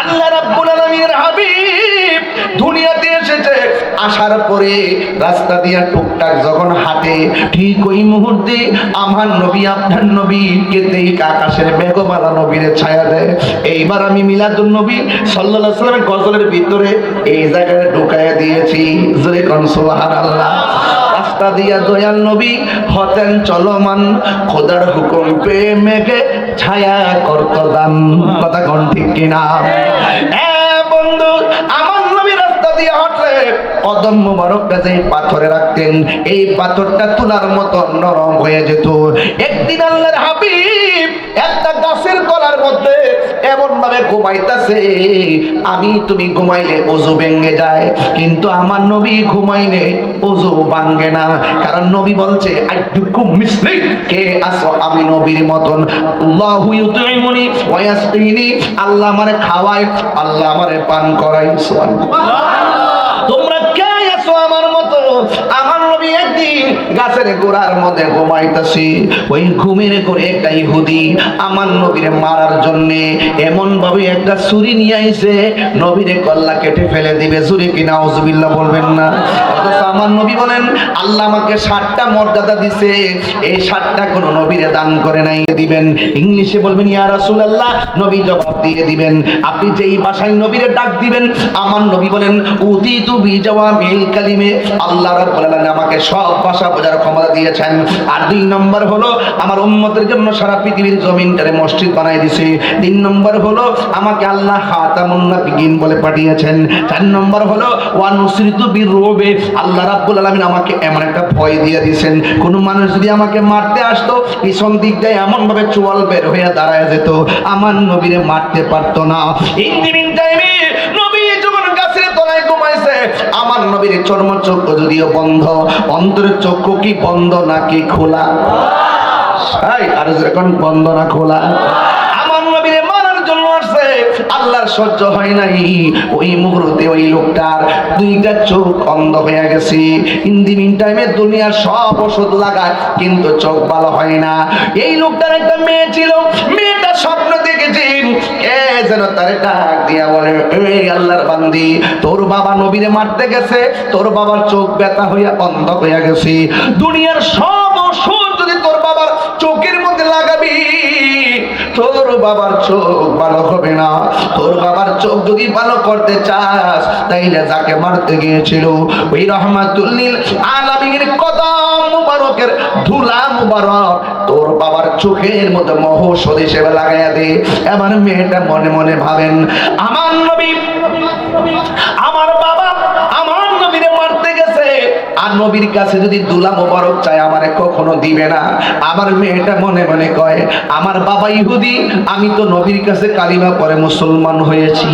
আল্লাহ রাব্বুল আলামিনের হাবিব দুনিয়াতে এসেছে। আসার পরে রাস্তা দিয়া টুকটাক যখন হাঁটে, ঠিক ওই মুহূর্তে আমার নবী আপনার নবী কেতেই আকাশের মেঘমালা নবীরে ছায়া দেয়। এইবার আমি মিলাদুন নবী সাল্লাল্লাহু আলাইহি ওয়াসাল্লামের গজলের ভিতরে এই জায়গায় ঢুকাইয়া দিয়েছি। জোরে কোন সুবহানাল্লাহ। রাস্তা দিয়া দয়াল নবী হতেন চলমান, খোদার হুকুম পেয়ে মেঘে ছায়া করত দান। কথা কোন ঠিক কিনা? বন্ধু, আমার নবী রাস্তা দিয়ে হাঁটলে কদম মুবারকটা যে পাথরে রাখতেন, এই পাথরটা তুলার মতো নরম হয়ে যেত। একদিন আল্লাহর হাবিব একটা গাছের তলার মধ্যে এমন ভাবে ঘুমাইতেছে, আমি তুমি ঘুমাইলে ওযু ভেঙে যায়, কিন্তু আমার নবী ঘুমাইলে ওযু ভাঙে না। কারণ নবী বলছে আইয়ুকুম মিসলি, কে আসো আমি নবীর মতন। আল্লাহু ইউতিমুনি ওয়া ইয়াসকিনি, আল্লাহ আমারে খাওয়ায়, আল্লাহ আমারে পান করায়। সুবহানাল্লাহ। তোমরা কে আছো আমার মতো? আমার নবী একদিন গাছের গোড়ার মধ্যে ঘুমাইতেছি, ওই ঘুমের করে একটা ইহুদি আমার নবীরে মারার জন্য এমন ভাবে একটা ছুরি নিয়ে আইছে, নবীরে কল্লা কেটে ফেলে দিবে। ছুরি কিনা আউযুবিল্লাহ বলবেন না। অথচ আমার নবী বলেন আল্লাহ আমাকে 7টা মর্যাদা দিছে, এই 7টা কোন নবীরে দান করে নাই। দিবেন ইংলিশে বলবেন ইয়া রাসূলুল্লাহ, নবী জবাব দিয়ে দিবেন। আপনি যেই ভাষায় নবীরে ডাক দিবেন, আমার নবী বলেন উতিতু বিজাওয়ামিল কালিমে, আল্লাহ রাব্বুল আলামিন আমাকে সব ভাষা বোঝার ক্ষমতা দিয়েছেন। আর 2 নম্বর হলো আমার উম্মতের জন্য সারা পৃথিবীর জমিনটারে মসজিদ বানাই দিয়েছে। 3 নম্বর হলো আমাকে আল্লাহ খাতামুন নবিয়্যিন বলে পাঠিয়েছেন। 4 নম্বর হলো ওয়া নুসরিতু বিররুবে, আল্লাহ রাব্বুল আলামিন আমাকে এমন একটা ভয় দিয়ে দিয়েছেন, কোন মানুষ যদি আমাকে মারতে আসতো পিছন দিক দিয়ে এমন ভাবে চোয়াল বের হয়ে দাঁড়ায় যেত, আমার নবীরে মারতে পারতো না। ইন্দিমিন টাইমে নবী যখন গাছের তলায় ঘুমাইছে, আমার নবীর চর্ম চক্ষু যদিও বন্ধ, অন্তরের চক্ষু কি বন্ধ নাকি খোলা? আর যখন বন্ধ না খোলা, আমার নবীরে মারার জন্য আসছে, আল্লাহর সহ্য হয় নাই। ওই মুহূর্তে ওই লোকটার 2টা চোখ অন্ধ হয়ে গেছে। ইন দি মিন টাইমে দুনিয়ার সব ওষুধ লাগায়, কিন্তু চোখ ভালো হয় না। এই লোকটার একটা মেয়ে ছিল, মেয়েটা স্বপ্ন দেখেছে, কে যেন তারে ডাক দিয়া বলে এই আল্লাহর বান্দি, তোর বাবা নবীরে মারতে গেছে, তোর বাবার চোখ ব্যথা হইয়া অন্ধ হইয়া গেছে। দুনিয়ার সব ওষুধ যদি তোর বাবার চোখের মধ্যে লাগাবি, তোর বাবার চোখ ভালো হবে না। তোর বাবার চোখ যদি ভালো করতে চাস, তাইলে যাকে মারতে গিয়েছিল ওই রহমাতুল লিল আলামিনের কদম মুবারকের ধুলা মুবারক তোর বাবার চোখের মধ্যে মহৌষধ হিসেবে লাগাইয়া দে। এবার মেয়েটা মনে মনে ভাবেন, আমার নবী, আমার বাবা আমার নবীরে মারতে গেছে, আর নবীর কাছে যদি দুলা মোবারক চায় আমারে কখনো দিবে না। আমার মেয়েটা মনে মনে কয়, আমার বাবা ইহুদি, আমি তো নবীর কাছে কালিমা পড়ে মুসলমান হয়েছি,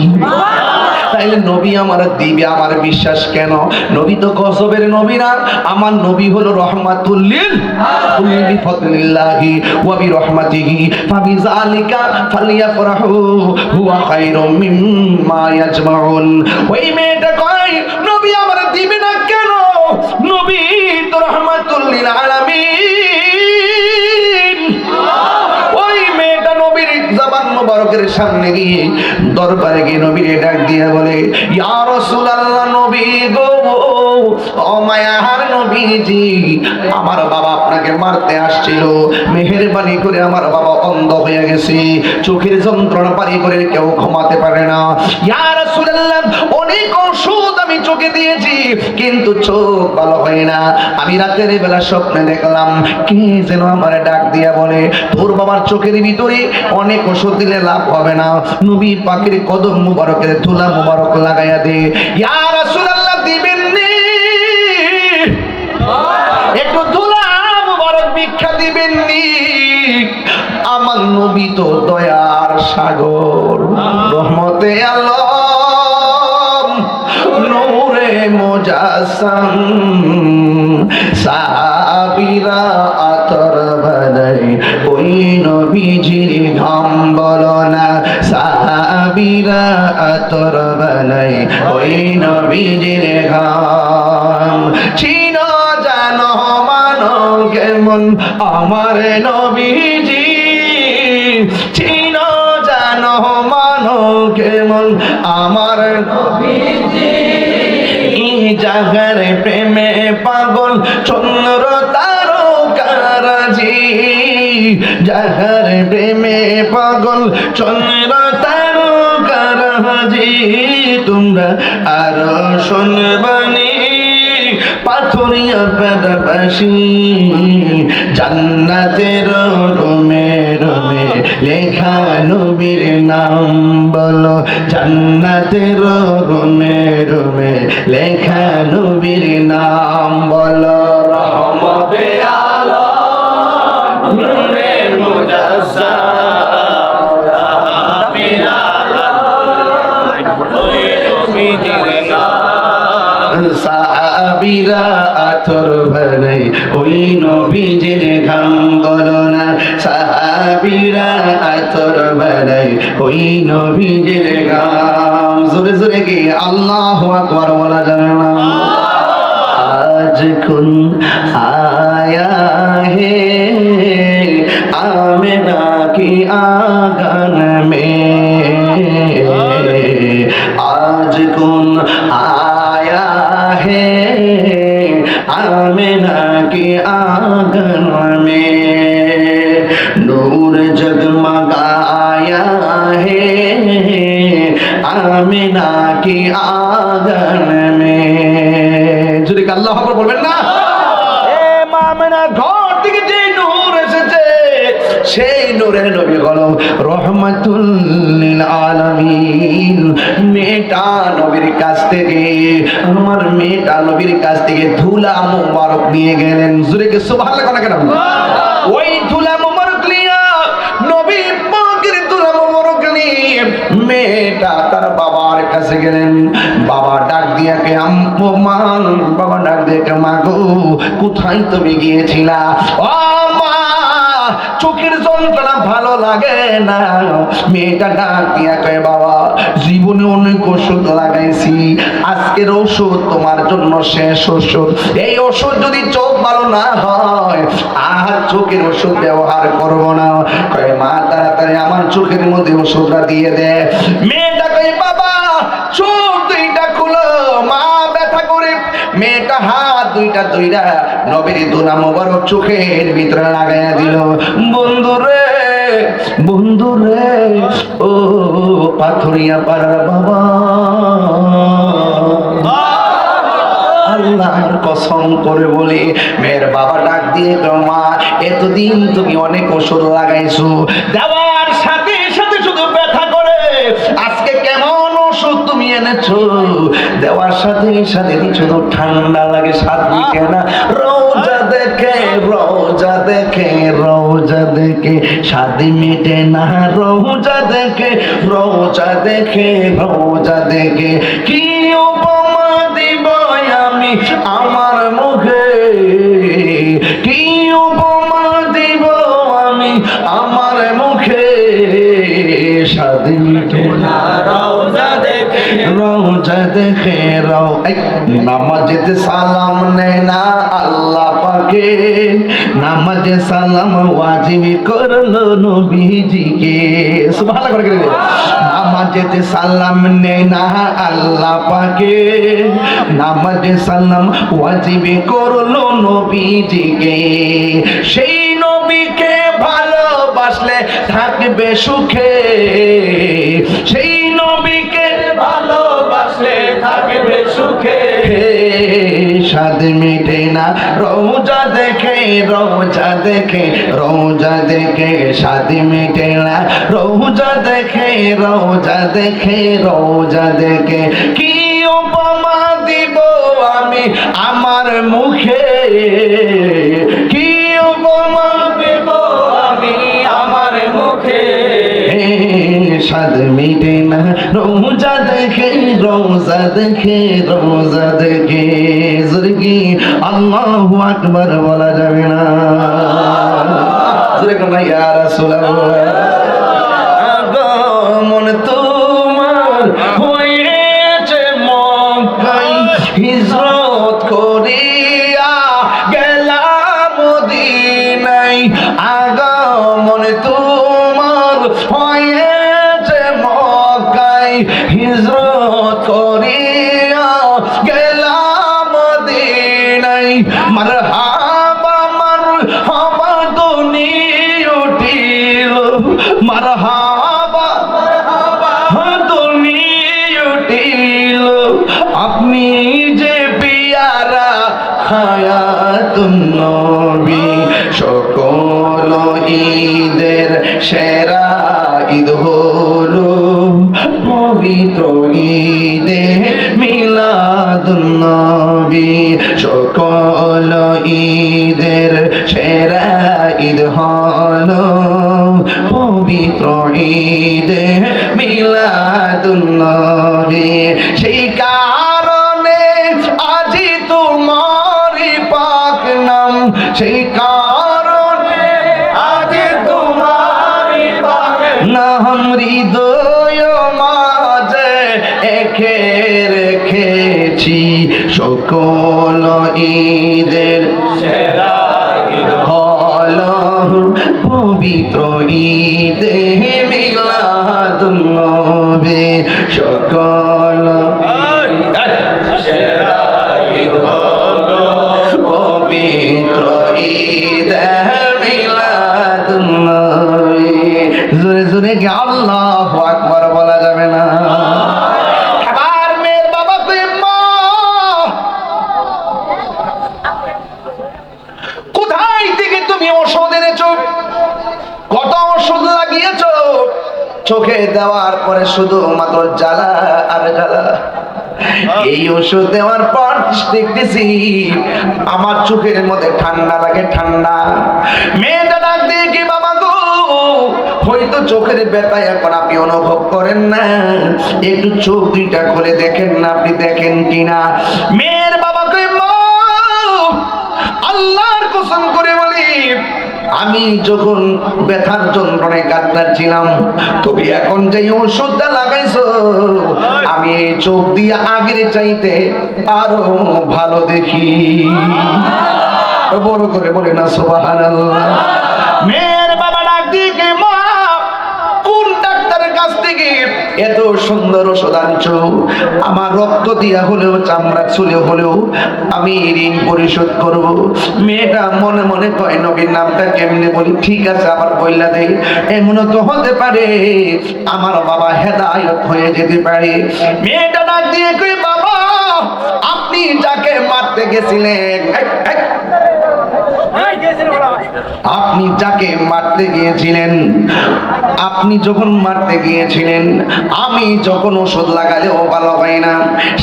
তাইলে নবী আমার দিবে, আমার বিশ্বাস কেন? নবী তো গজবের নবী না, আমার নবী হলো রহমাতুল লিল কুল্লি ফাদলিল্লাহি ওয়া বিরহমাতিহি ফাবিযালিকা ফালিয়াফরাহু হুয়া খায়রুম মিম্মা ইয়াজমাউন। ওই মেয়েটা কয় নবী আমার দিবে না কেন? নবী তো রহমাতুল লিল আলামিন। ওই মেয়েটা নবীর জবান মুবারকের সামনে গিয়ে দরবারে গিয়ে নবীরে ডাক দিয়ে বলে, ইয়া রাসূলুল্লাহ, নবী গো, ও মায়ার নবীজি, আমার বাবা আপনাকে মারতে আসছিল, মেহেরবানি করে আমার বাবা অন্ধ হয়ে গেছে, চোখের যন্ত্রণা পারি করে কেউ ঘুমাতে পারে না। ইয়া রাসূলুল্লাহ, অনেক ওষুধ আমি চোখে দিয়েছি, কিন্তু চোখ ভালো হয় না। আমি রাতের বেলা স্বপ্নে দেখলাম কে যেন আমার ডাক দিয়া বলে, তোর বাবার চোখের ভিতরে অনেক ওষুধ দিলে লাভ হবে না, নবী পাকের কদম মুবারকের ধুলা মুবারক লাগাইয়া দে। ইয়া রাসূলুল্লাহ, দিবেন নি? একটু ধুলা মুবারক ভিক্ষা দিবেন নি? আমার নবী তো দয়ার সাগর, রহমতে আলম, নূরে মুজাসসাম, সাবিরা আতর বানাই ওই নবীজির ঘাম বলো না। সাহাবীরা আতর বানাই ওই নবীজির ঘাম। চিনো জানো মানো কেমন আমার নবীজি, চিনো জানো মানো কেমন আমার নবীজি। জাগার প্রেমে পাগল চন্দ্র তারকারাজি, জাগার প্রেমে পাগল চন্দ্র তারকারাজি। তোমরা আরো শুনবানি পাথরিয়া পাশাপাশি জান্নাতের রুমে রুমে লেখা নবীর নাম বলো, জান্নাতের রুমে রুমে লেখা নবীর নাম বলো। রহমতে আলম নূরে মুজাসসাম নবীর আলম ওই নবীর নাম। সাহাবীরা আতর বানাই ওই নবীজির ঘাম বলো না, সাহাবীরা আতর বানাই ওই নবীজির ঘাম। জোরে জোরে কি আল্লাহু আকবার বলা যাবে না? আজ কোন আয়া হে আমিনা কি आंगन में, आज कौन आया है आमिना के आंगन में, नूर जगमगाया है आमिना के आंगन में। যদি আল্লাহু আকবার বলবেন না, এ মামিনা ঘর থেকে যে নূর এসেছে সেই নূরের নবী হলো রহমাতুল লিল আলামিন। মেয়েটা নবীর কাছ থেকে, আমার মেয়েটা নবীর কাছ থেকে ধুলা মুবারক নিয়ে গেলেন। জোরে কি সুবহানাল্লাহ কোন কেন? ওই ধুলা মুবারক নিয়ে নবী পাকের ধুলা মুবারক নিয়ে মেয়েটা তার বাবার কাছে গেলেন। বাবা ডাক দিয়ে কে আম্মু মা, বাবা ডাক দিয়ে কে মা গো কোথায় তুমি গিয়েছিলা? ও মা চোখের যন্ত্রণা ভালো লাগে না। মেয়েটা ডাক দিয়া কয় বাবা জীবনে অনেক ওষুধ লাগাইছি, আজকের ওষুধ তোমার জন্য শেষ ওষুধ। এই ওষুধ যদি চোখ ভালো না হয় আর চোখের ওষুধ ব্যবহার করবো না। কয় মা তাড়াতাড়ি আমার চোখের মধ্যে ওষুধটা দিয়ে দে। মেয়েটা কয় বাবা চোখ দুইটা খুলো। মা ব্যথা করে মেয়েটা হাত দুইটা ধইরা নবীর ধুলা মোবারক চোখের ভিতরে লাগাইয়া দিল। বন্ধুরে বন্ধুরে ও পাথরিয়া পাড়ার বাবা, আল্লাহর কসম করে বলি মেয়ের বাবা ডাক দিয়ে মা এতদিন তুমি অনেক ওষুধ লাগাইছো, দেওয়ার সাথে সাথে শুধু ব্যথা করে, আজকে কেমন ওষুধ তুমি এনেছো? দেওয়ার সাথে সাথে শুধু ঠান্ডা লাগে, স্বাদ মিটে না। রোজা দেখে রোজা দেখে রোজা দেখে স্বাদ মিটে না, রোজা দেখে রোজা দেখে রোজা দেখে কি উপমা দিব আমি আমার মুখে, কি উপমা দিব আমি আমার মুখে, স্বাদ মিটে না রোজা দেখে রোজা দেখে নামাজেতে সালাম নেয় না আল্লাহ পাকে, নামাজে সালাম ওয়াজিব করলো নবীজিকে। সুবহানাল্লাহ করে গেলেন। নামাজেতে সালাম নেয় না আল্লাহ পাকে, নামাজে সালাম ওয়াজিব করলো নবীজিকে। সেই নবীকে ভালোবাসলে থাকবে সুখে, সেই নবীকে ভালোবাসলে থাকবে সুখে, স্বাদ মিটে না রোজা দেখে রোজা দেখে রোজা দেখে, স্বাদ মিটে না রোজা দেখে রোজা দেখে রোজা দেখে, কি উপমা দিব আমি আমার মুখে, কি উপমা দিব আমি আমার মুখে, স্বাদ মিটে না রোজা দেখে রোজা দেখে রোজা দেখে। জোরে কি আল্লাহু আকবার বলা যাবে না? জোরে কোন ইয়া রাসূলুল্লাহ। আগমন তুমি আগমন তোমার হয়েছে মক্কায় হিজরত করিয়া গেলাম মদিনায় মারহাবা মারহাবা ধ্বনি উঠিল মারহাবা ধ্বনি উঠিল আপনি যে পিয়ারা হায়াতুন নবী সকল ঈদের সেরা ঈদ হলো পবিত্র ঈদে মিলাদুন নবী সকল ঈদের সেরা ঈদ হলো পবিত্র ঈদে মিলাদুন নবী সেই কারণে আজি তোমারই পাক নাম সেই কারণে আজি তোমারই পাক নাম হৃদয় মাঝে এঁকে রেখেছি সকল ঈদের সেরা ঈদ হলো পবিত্র ঈদে মিলাদুন নবী সকল সেরা ঈদ হলো পবিত্র ঈদে মিলাদুন নবী জোরে জোরে কি আল্লাহু আকবার বলা যাবে না এবার মেয়ের বাবা কই মা কোথায় থেকে তুমি ওষুধ এনেছো কত ওষুধ লাগিয়েছো চোখে দেওয়ার পরে শুধু মাত্র জ্বালা আর জ্বালা এই ওষুধ দেওয়ার পর দেখতেছি আমার চোখের মধ্যে ঠান্ডা লাগে ঠান্ডা মেয়েটা ডাক দিয়ে কি বাবা গো হয়তো চোখের ব্যথা এখন আপনি অনুভব করেন না একটু চোখ দুইটা খুলে দেখেন না আপনি দেখেন কিনা মেয়ের বাবা কই মা আল্লাহর কসম করে বলি আমি যখন ব্যথার যন্ত্রণায় কাতরাচ্ছিলাম তবে এখন যে ওষুধটা লাগাইছো আমি এই চোখ দিয়ে আগের চাইতে আরো ভালো দেখি বড় করে বলে না সুবহানাল্লাহ মেয়ের বাবা ডাক দিয়ে কে মা কোন ডাক্তারের কাছ থেকে এত সুন্দর ওষুধ আনছো আমার রক্ত দিয়া হলেও চামড়া ছুলে হলেও আমি ঋণ পরিশোধ করব মেয়েটা মনে মনে কয় নবীর নামটা কেমনে বলি ঠিক আছে আবার বইলা দেই এমন তো হতে পারে আমার বাবা হেদায়েত হয়ে যেতে পারে মেয়েটা ডাক দিয়ে কই বাবা আপনি যাকে মারতে গেছিলেন আপনি যাকে মারতে গিয়েছিলেন আপনি যখন মারতে গিয়েছিলেন আমি যখন ওষুধ লাগালেও ভালো হয় না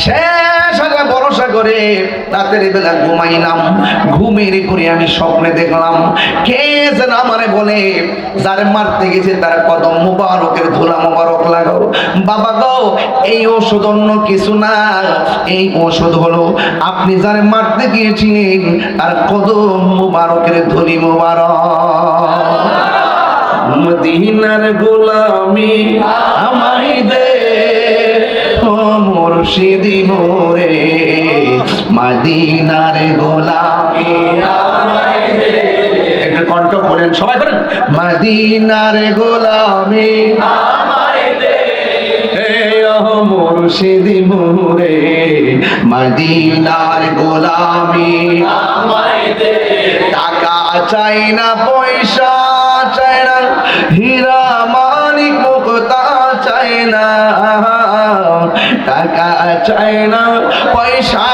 শেষ আগে ভরসা করে রাতের বেলা ঘুমাইলাম ঘুমের পরে আমি স্বপ্নে দেখলাম কে যেন আমারে বলে যারে মারতে গেছে তার কদম মুবারকের ধুলা মুবারক লাগাও বাবা গো এই ওষুধ অন্য কিছু না এই ওষুধ হলো আপনি যারে মারতে গিয়েছিলেন তার কদম মুবারকের ধুলি মুবারক মদিনার গোলামি আমায় দে ও মুর্শিদি মোরে মদিনার গোলামি আমায় দে একটু কণ্ঠ বলেন সবাই করেন মদিনার গোলামি আমায় দে ও মুর্শিদি মোরে মদিনার গোলামি আমায় দে টাকা চাই না পয়সা চাই না হীরা মানিক মুক্তা চাই না টাকা চাই না পয়সা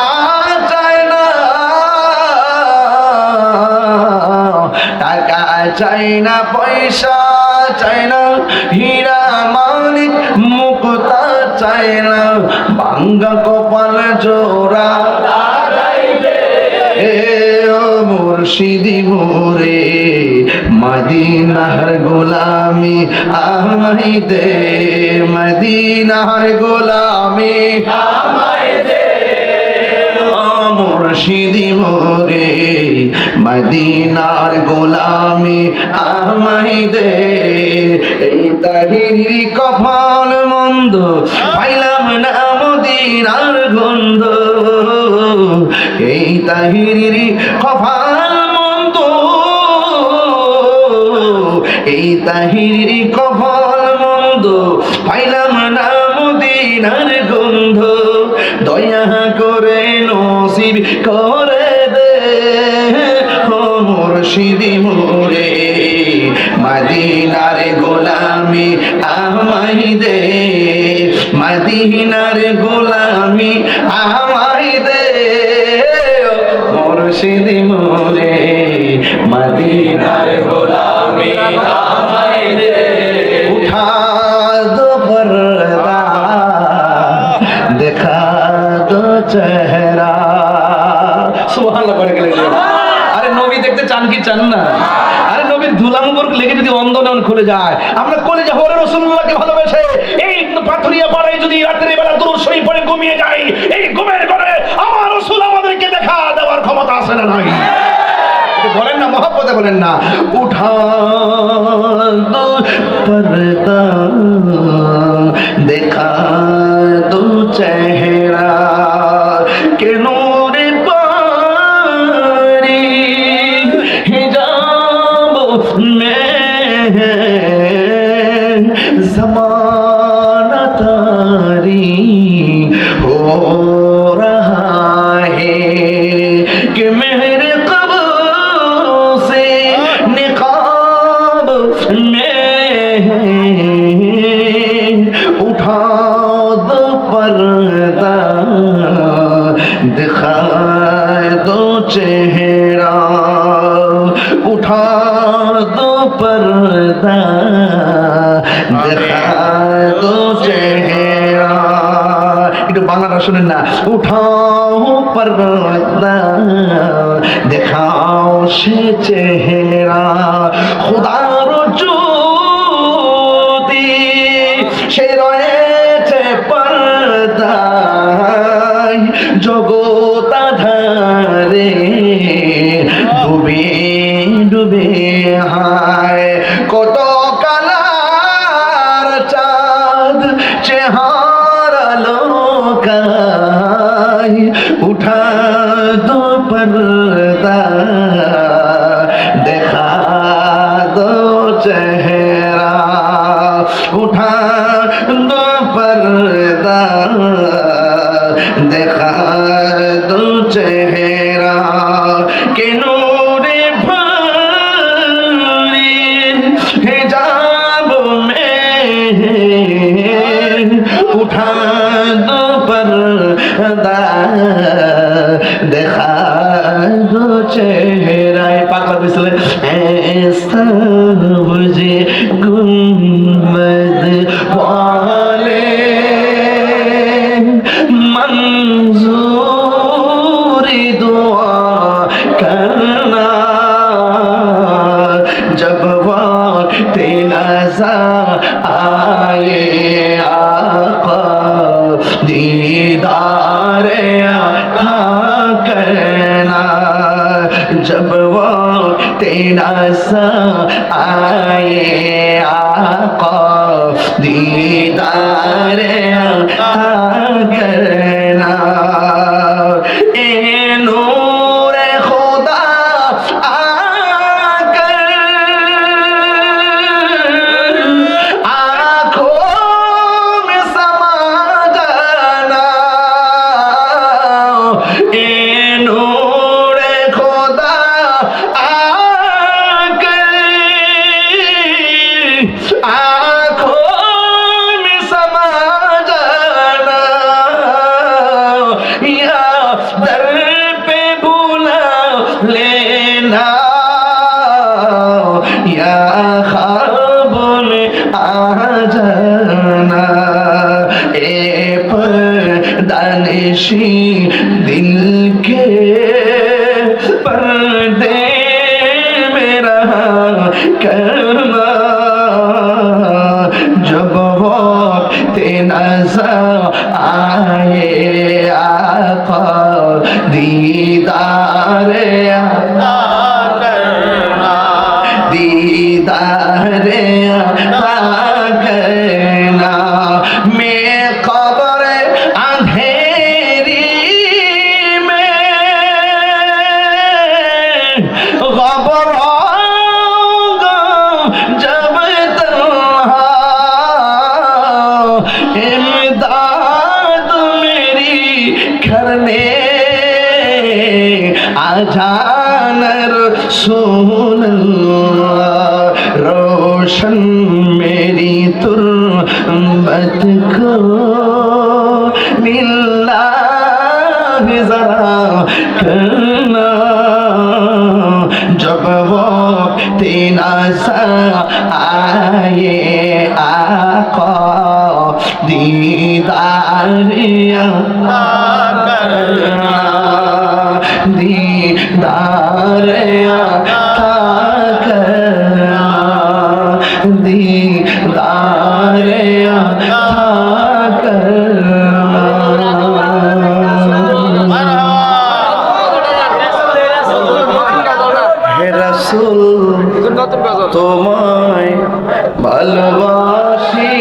চাই না টাকা চাই না পয়সা চাই না হীরা মানিক মুক্তা চাই না ভাঙ্গা কপাল জোড়া মুর্শিদি মোরে মদিনার গোলামি আমায় দে মদিনার গোলামি আমায় দে মুর্শিদি মোরে মদিনার গোলামি আমায় দে এই তাহিরি কপাল মন্দ পাইলাম না মদিনার গন্ধ এই তাহিরি কপাল মন্দ এই তাহির কপাল মন্দ পাইলাম না মদিনার গন্ধ দয়া করে নসিব করে দে ও মুর্শিদি মোরে মদিনার গোলামি আমাই দে মদিনার গোলামি আমাই দে মুর্শিদি মোরে মদিনার গোলামি আমাই দে উঠা দো পর্দা দেখা দো চেহারা সুবহানাল্লাহ করে গেলেন আরে নবী দেখতে চান কি চান না আরে নবীর ধুলামুবর লেগে যদি অন্ধনয়ন খুলে যায় আমরা কলেজে হরে রাসূলুল্লাহকে ভালোবেসে এই পাথরিয়া পাড়ায় যদি রাতের বেলা দরুদ শরীফ পড়ে ঘুমিয়ে যাই এই ঘুমের ঘরে আমার রাসূল আমাদেরকে দেখা দেওয়ার ক্ষমতা আছে না নাই বলেন না মহব্বতে বলেন না উঠা দো পর্দা দেখা দো চেহারা কে নূরে পারি হিজাব में ज़माना तारी हो रहा है कि मेरे क़ब्र से निकाब में उठा दो पर्दा दिखा दो चेहरा उठा दो पर्दा दिखा दो चेहरा একটু বাংলাটা শুনেন না উঠাও पर्दा দেখাও সে চেহারা খোদার জ্যোতি সে রয়েছে পর্দায় জগৎ আধারে ডুবে ডুবে হায় কত কালার চাঁদ চেহারা লোকায় উঠা দো पर्दा দেখা দো চেহারা উঠা দো पर्दा দেখা দো চেহারা কে নূরে भरी हिजाब में उठा दो पर्दा দেখা दो चेहरा पागला बिसले ऐसा मुझे गुंबद वाले मंजूरी दुआ करना जब वक्त नज़र आए आका दीदार आका करना जब वक्त नज़र आए आका दीदार आका करना ए नूर खुदा आकर आँखों में समा जाना ए नूर खुदा आकर आँखों में समा जाना या दर पे बुला लेना या ख्वाब में आ जाना ए पर्दानिशी दिल के पर्दे में रहा करना जब वक्त नज़र आए आका दीदार आका करना दीदार आका करना मैं कब्र अंधेरी में घबराऊंगा जब शाहजान रसूल रोशन मेरी तुर्बत को लिल्लाह जरा करना जब वो तेना सा आए आका दीदारिया करना दीदारिया करना दीदारिया হে রাসূল তোমায় ভালোবাসি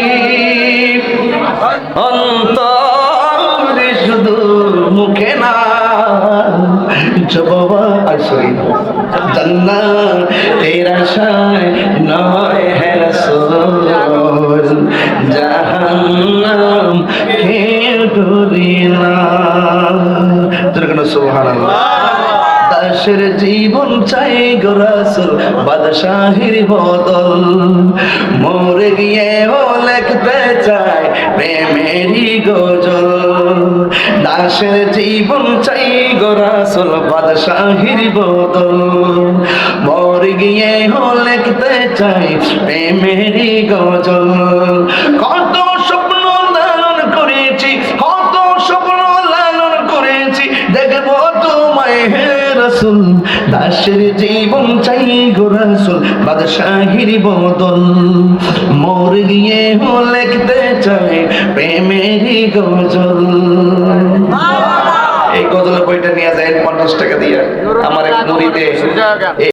অন্তরে শুধু মুখে না জবাবা আসরি জান্নাতের আশায় নয় হে রাসূল জাহান্নাম কে ডরি না সুবহানাল্লাহ দাসের জীবন চাই গো রাসূল বাদশাহীর বদল মরে গিয়ে ও লিখতে চাই প্রেমেরই গজল দাসের জীবন চাই গো রাসূল বাদশাহীর বদল মরে গিয়ে ও লিখতে চাই প্রেমেরই গজল কত স্বপ্ন লালন করেছি কত স্বপ্ন লালন করেছি দেখবো তোমায় হে রাসূল দাসের জীবন চাই গো রাসূল বাদশাহীর বদল মোর গিয়ে হো লিখতে চাই প্রেমেরই গজল এই গজলের বইটা নিয়ে যায় 50 টাকা দিয়ে আমার এক মুরিদে